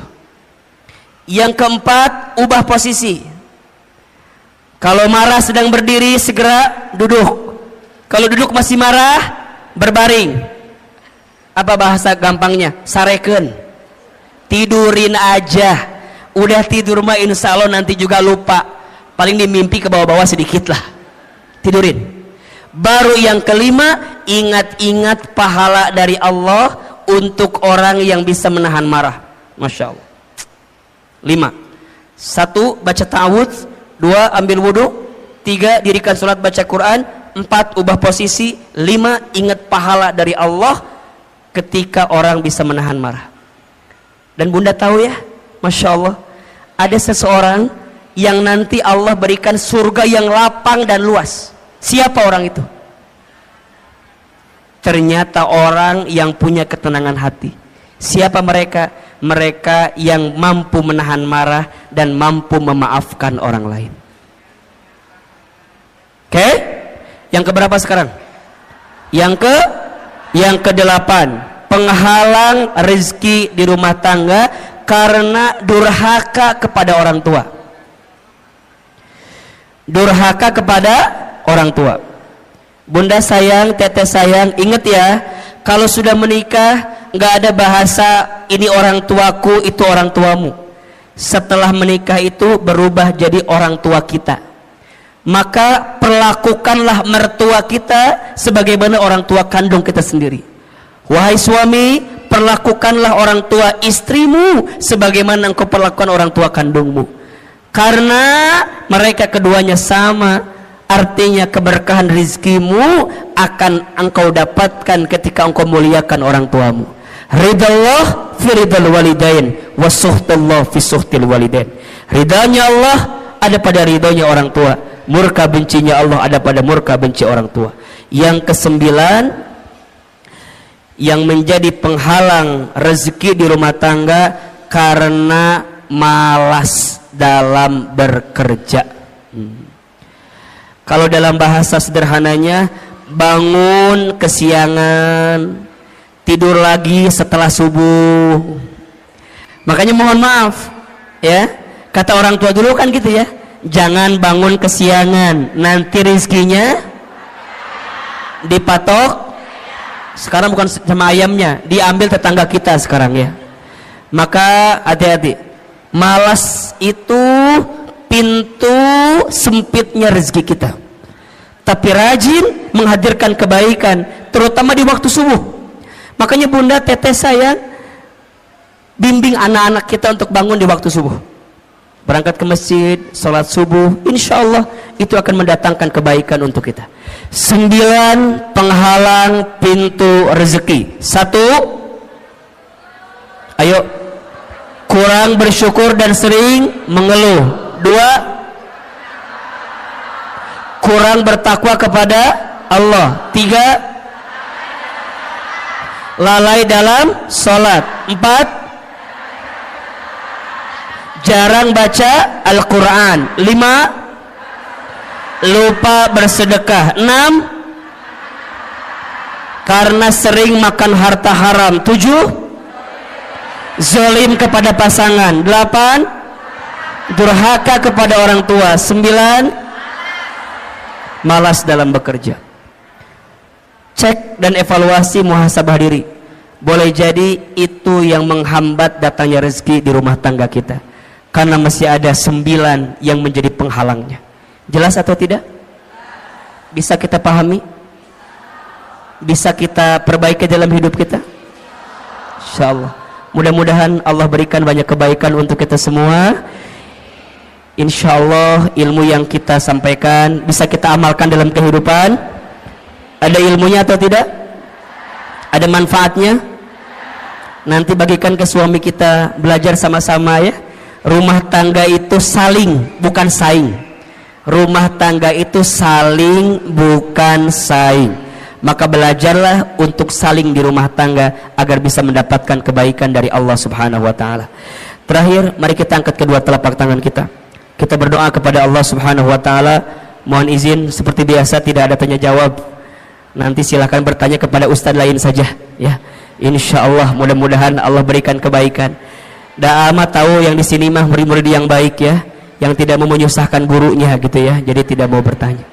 Yang keempat, ubah posisi. Kalau marah sedang berdiri, segera duduk. Kalau duduk masih marah, berbaring. Apa bahasa gampangnya? Sareken. Tidurin aja. Udah tidur mah insya Allah nanti juga lupa. Paling dimimpi ke bawah-bawah sedikit lah. Tidurin. Baru yang kelima, ingat-ingat pahala dari Allah untuk orang yang bisa menahan marah. Masya Allah. 5. 1. Baca ta'awudz. 2. Ambil wudhu. 3. Dirikan sholat baca Quran. 4. Ubah posisi. 5. Ingat pahala dari Allah ketika orang bisa menahan marah. Dan Bunda tahu ya, Masya Allah, ada seseorang yang nanti Allah berikan surga yang lapang dan luas. Siapa orang itu? Ternyata orang yang punya ketenangan hati. Siapa mereka? Mereka yang mampu menahan marah dan mampu memaafkan orang lain. Oke? Yang keberapa sekarang? Yang ke-8. penghalang rezeki di rumah tangga karena durhaka kepada orang tua. Durhaka kepada orang tua. Bunda sayang, teteh sayang, ingat ya, kalau sudah menikah nggak ada bahasa ini orang tuaku, itu orang tuamu. Setelah menikah itu berubah jadi orang tua kita. Maka perlakukanlah mertua kita sebagaimana orang tua kandung kita sendiri. Wahai suami, perlakukanlah orang tua istrimu sebagaimana engkau perlakukan orang tua kandungmu. Karena mereka keduanya sama. Artinya keberkahan rizkimu akan engkau dapatkan ketika engkau muliakan orang tuamu. Ridallah fi ridal walidain wa suhtullah fi suhtil walidain. Ridanya Allah ada pada ridhonya orang tua, murka bencinya Allah ada pada murka benci orang tua. Yang kesembilan, yang menjadi penghalang rezeki di rumah tangga karena malas dalam bekerja. Kalau dalam bahasa sederhananya, bangun kesiangan, tidur lagi setelah subuh. Makanya mohon maaf ya, kata orang tua dulu kan gitu ya, jangan bangun kesiangan, nanti rezekinya dipatok. Sekarang bukan sama ayamnya, diambil tetangga kita sekarang ya. Maka hati-hati, malas itu pintu sempitnya rezeki kita. Tapi rajin menghadirkan kebaikan, terutama di waktu subuh. Makanya bunda, teteh sayang, bimbing anak-anak kita untuk bangun di waktu subuh. Berangkat ke masjid, sholat subuh, insya Allah itu akan mendatangkan kebaikan untuk kita. 9 penghalang pintu rezeki. 1, ayo, kurang bersyukur dan sering mengeluh. 2, kurang bertakwa kepada Allah. 3, lalai dalam sholat. 4, jarang baca Al-Quran. 5, lupa bersedekah. 6, karena sering makan harta haram. 7, zalim kepada pasangan. 8, durhaka kepada orang tua. 9, malas dalam bekerja. Cek dan evaluasi, muhasabah diri. Boleh jadi itu yang menghambat datangnya rezeki di rumah tangga kita, karena masih ada 9 yang menjadi penghalangnya. Jelas atau tidak? Bisa kita pahami? Bisa kita perbaiki dalam hidup kita? Insyaallah. Mudah-mudahan Allah berikan banyak kebaikan untuk kita semua. Insyaallah ilmu yang kita sampaikan bisa kita amalkan dalam kehidupan. Ada ilmunya atau tidak? Ada manfaatnya? Nanti bagikan ke suami kita, belajar sama-sama ya. Rumah tangga itu saling, bukan saing. Rumah tangga itu saling, bukan saing. Maka belajarlah untuk saling di rumah tangga agar bisa mendapatkan kebaikan dari Allah Subhanahu wa taala. Terakhir, mari kita angkat kedua telapak tangan kita. Kita berdoa kepada Allah Subhanahu wa taala. Mohon izin, seperti biasa tidak ada tanya jawab. Nanti silakan bertanya kepada ustadz lain saja ya. Insyaallah mudah-mudahan Allah berikan kebaikan. Da amat tahu yang di sini mah murid-murid yang baik ya, yang tidak mau menyusahkan gurunya gitu ya. Jadi tidak mau bertanya.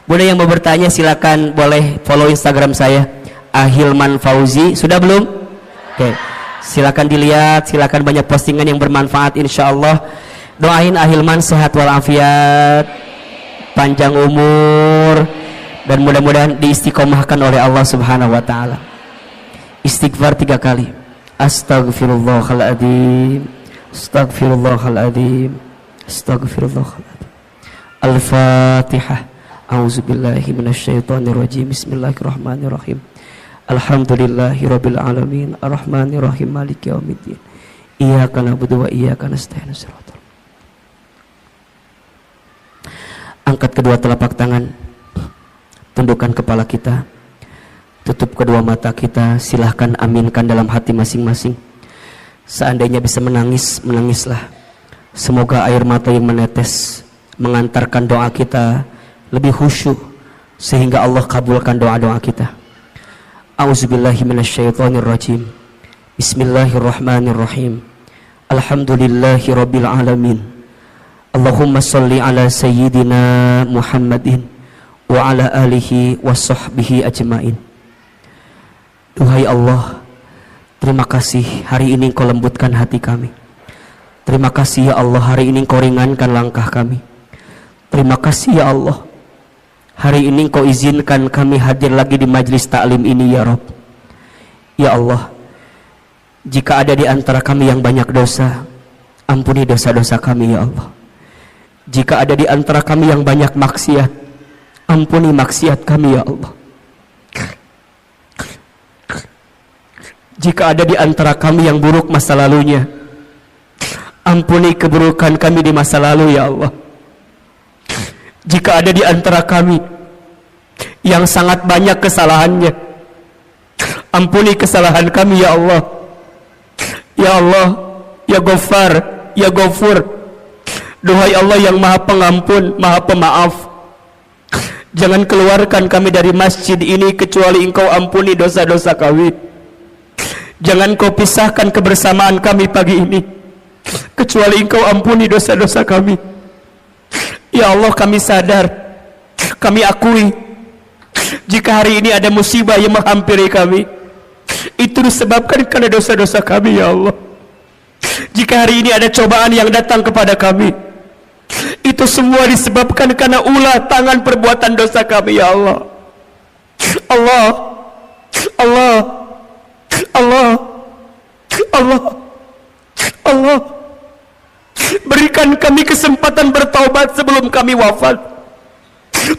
Bunda yang mau bertanya silakan boleh follow Instagram saya Ahilman Fauzi. Sudah belum? Oke. Silakan dilihat, silakan banyak postingan yang bermanfaat insyaallah. Doain Ahilman sehat walafiat, panjang umur, dan mudah-mudahan diistiqomahkan oleh Allah Subhanahu wa taala. Istighfar 3 kali. Astaghfirullahaladzim, astaghfirullahaladzim, astaghfirullahaladzim. Al-Fatihah. A'udzubillahi minasyaitonirrajim. Bismillahirrahmanirrahim. Alhamdulillahirabbil alamin, arrahmanirrahim, maliki yaumiddin. Iyyaka na'budu wa iyyaka nasta'in. Angkat kedua telapak tangan, tundukkan kepala kita, tutup kedua mata kita, silahkan aminkan dalam hati masing-masing. Seandainya bisa menangis, menangislah. Semoga air mata yang menetes mengantarkan doa kita lebih khusyuk, sehingga Allah kabulkan doa-doa kita. A'udzubillahi minasyaitonirrajim. Bismillahirrahmanirrahim. Alhamdulillahi rabbil alamin. Allahumma salli ala sayyidina Muhammadin wa ala alihi wa sahbihi ajmain. Duhai Allah, terima kasih hari ini Engkau lembutkan hati kami. Terima kasih ya Allah, hari ini Engkau ringankan langkah kami. Terima kasih ya Allah, hari ini Engkau izinkan kami hadir lagi di majlis taklim ini ya Rabb. Ya Allah, jika ada di antara kami yang banyak dosa, ampuni dosa-dosa kami ya Allah. Jika ada di antara kami yang banyak maksiat, ampuni maksiat kami ya Allah. Jika ada di antara kami yang buruk masa lalunya, ampuni keburukan kami di masa lalu ya Allah. Jika ada di antara kami yang sangat banyak kesalahannya, ampuni kesalahan kami ya Allah. Ya Allah, ya Ghaffar, ya Ghafur. Duhai Allah yang Maha Pengampun, Maha Pemaaf, jangan keluarkan kami dari masjid ini kecuali Engkau ampuni dosa-dosa kami. Jangan Kau pisahkan kebersamaan kami pagi ini kecuali Engkau ampuni dosa-dosa kami. Ya Allah, kami sadar, kami akui, jika hari ini ada musibah yang menghampiri kami, itu disebabkan karena dosa-dosa kami ya Allah. Jika hari ini ada cobaan yang datang kepada kami, itu semua disebabkan karena ulah tangan perbuatan dosa kami ya Allah. Allah, Allah, Allah, Allah, Allah, berikan kami kesempatan bertaubat sebelum kami wafat.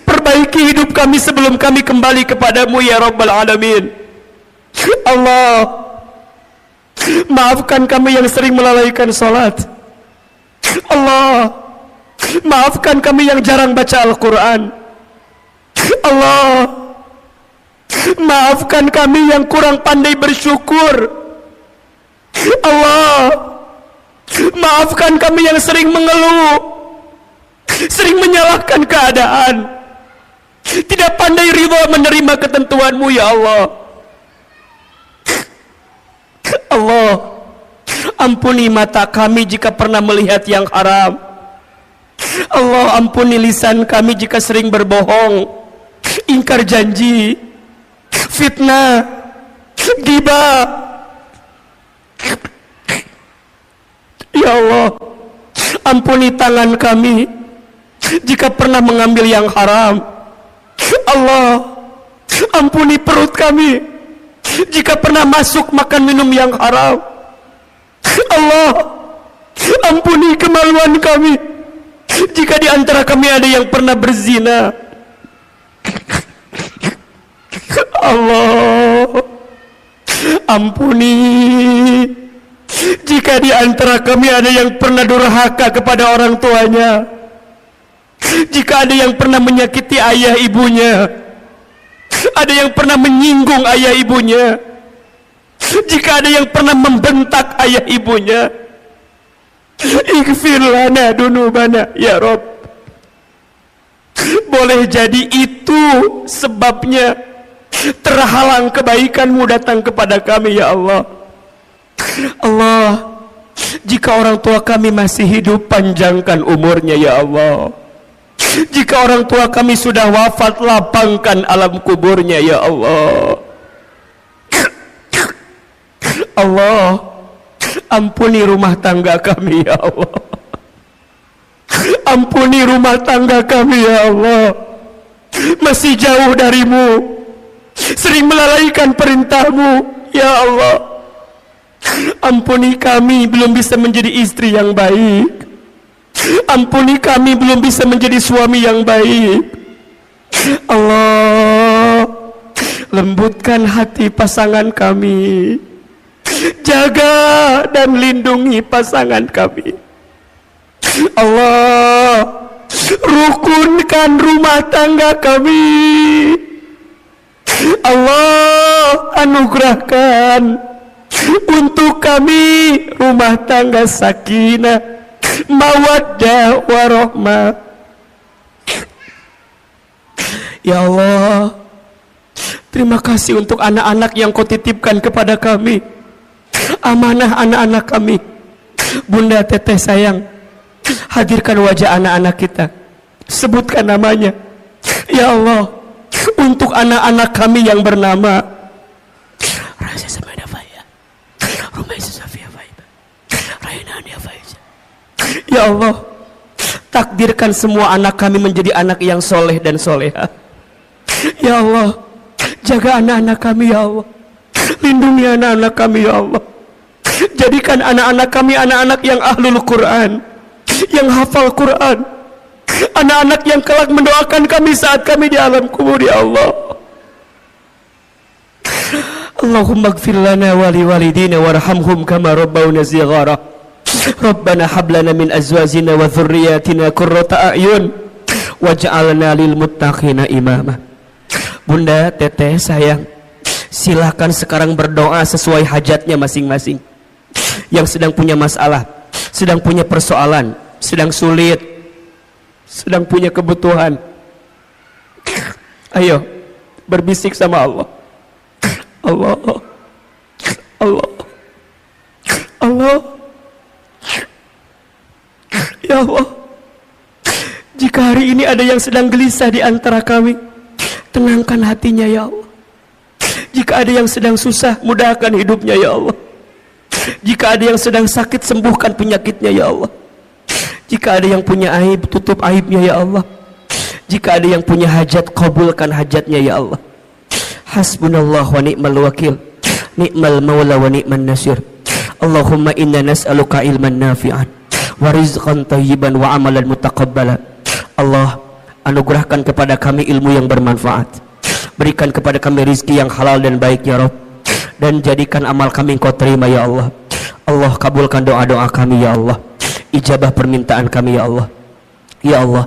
Perbaiki hidup kami sebelum kami kembali kepadamu ya Rabbal Alamin. Allah, maafkan kami yang sering melalaikan salat. Allah, maafkan kami yang jarang baca Al-Quran. Allah, maafkan kami yang kurang pandai bersyukur. Allah, maafkan kami yang sering mengeluh, sering menyalahkan keadaan, tidak pandai ridha menerima ketentuan-Mu ya Allah. Allah, ampuni mata kami jika pernah melihat yang haram. Allah, ampuni lisan kami jika sering berbohong, ingkar janji, fitnah, ghibah. Ya Allah, ampuni tangan kami jika pernah mengambil yang haram. Allah, ampuni perut kami jika pernah masuk makan minum yang haram. Allah, ampuni kemaluan kami jika di antara kami ada yang pernah berzina. Allah, ampuni jika di antara kami ada yang pernah durhaka kepada orang tuanya, jika ada yang pernah menyakiti ayah ibunya, ada yang pernah menyinggung ayah ibunya, jika ada yang pernah membentak ayah ibunya, ighfir lana dunubana ya Rabb. Boleh jadi itu sebabnya terhalang kebaikan-Mu datang kepada kami ya Allah. Allah, jika orang tua kami masih hidup, panjangkan umurnya ya Allah. Jika orang tua kami sudah wafat, lapangkan alam kuburnya ya Allah. Allah, ampuni rumah tangga kami ya Allah. Ampuni rumah tangga kami ya Allah. Masih jauh dari-Mu, sering melalaikan perintah-Mu ya Allah. Ampuni kami belum bisa menjadi istri yang baik. Ampuni kami belum bisa menjadi suami yang baik. Allah, lembutkan hati pasangan kami. Jaga dan lindungi pasangan kami. Allah, rukunkan rumah tangga kami. Allah, anugerahkan untuk kami rumah tangga sakinah, mawaddah warahmah. Ya Allah, Terima kasih untuk anak-anak yang kau titipkan kepada kami, amanah anak-anak kami. Bunda Teteh sayang, hadirkan wajah anak-anak kita, sebutkan namanya ya Allah, untuk anak-anak kami yang bernama Raisa Samada Faya, Rumaisa Safia Faiba, Rainania Faiza. Ya Allah, takdirkan semua anak kami menjadi anak yang soleh dan soleha. Ya Allah, jaga anak-anak kami ya Allah, lindungi anak-anak kami ya Allah. Jadikan anak-anak kami anak-anak yang ahlul Quran, yang hafal Quran, anak-anak yang kelak mendoakan kami saat kami di alam kubur ya Allah. Allahumma ighfir lana wa liwalidina warhamhum kama rabbawna shighara. Rabbana hab lana min azwajina wa dhurriyyatina qurrata a'yun waj'alna lil muttaqina imama. Bunda Teteh sayang, silakan sekarang berdoa sesuai hajatnya masing-masing. Yang sedang punya masalah, sedang punya persoalan, sedang sulit, sedang punya kebutuhan, ayo berbisik sama Allah. Allah, Allah, Allah. Ya Allah, jika hari ini ada yang sedang gelisah di antara kami, tenangkan hatinya ya Allah. Jika ada yang sedang susah, mudahkan hidupnya ya Allah. Jika ada yang sedang sakit, sembuhkan penyakitnya ya Allah. Jika ada yang punya aib, tutup aibnya ya Allah. Jika ada yang punya hajat, kabulkan hajatnya ya Allah. Hasbunallah wa ni'mal wakil, ni'mal maula wa ni'man nasir. Allahumma inna nas'aluka ilman nafi'an wa rizqan tayyiban wa amalan mutaqabbala. Allah, anugerahkan kepada kami ilmu yang bermanfaat, berikan kepada kami rizki yang halal dan baik ya Rabb, dan jadikan amal kami Engkau terima ya Allah. Allah, kabulkan doa-doa kami ya Allah, ijabah permintaan kami ya Allah. Ya Allah,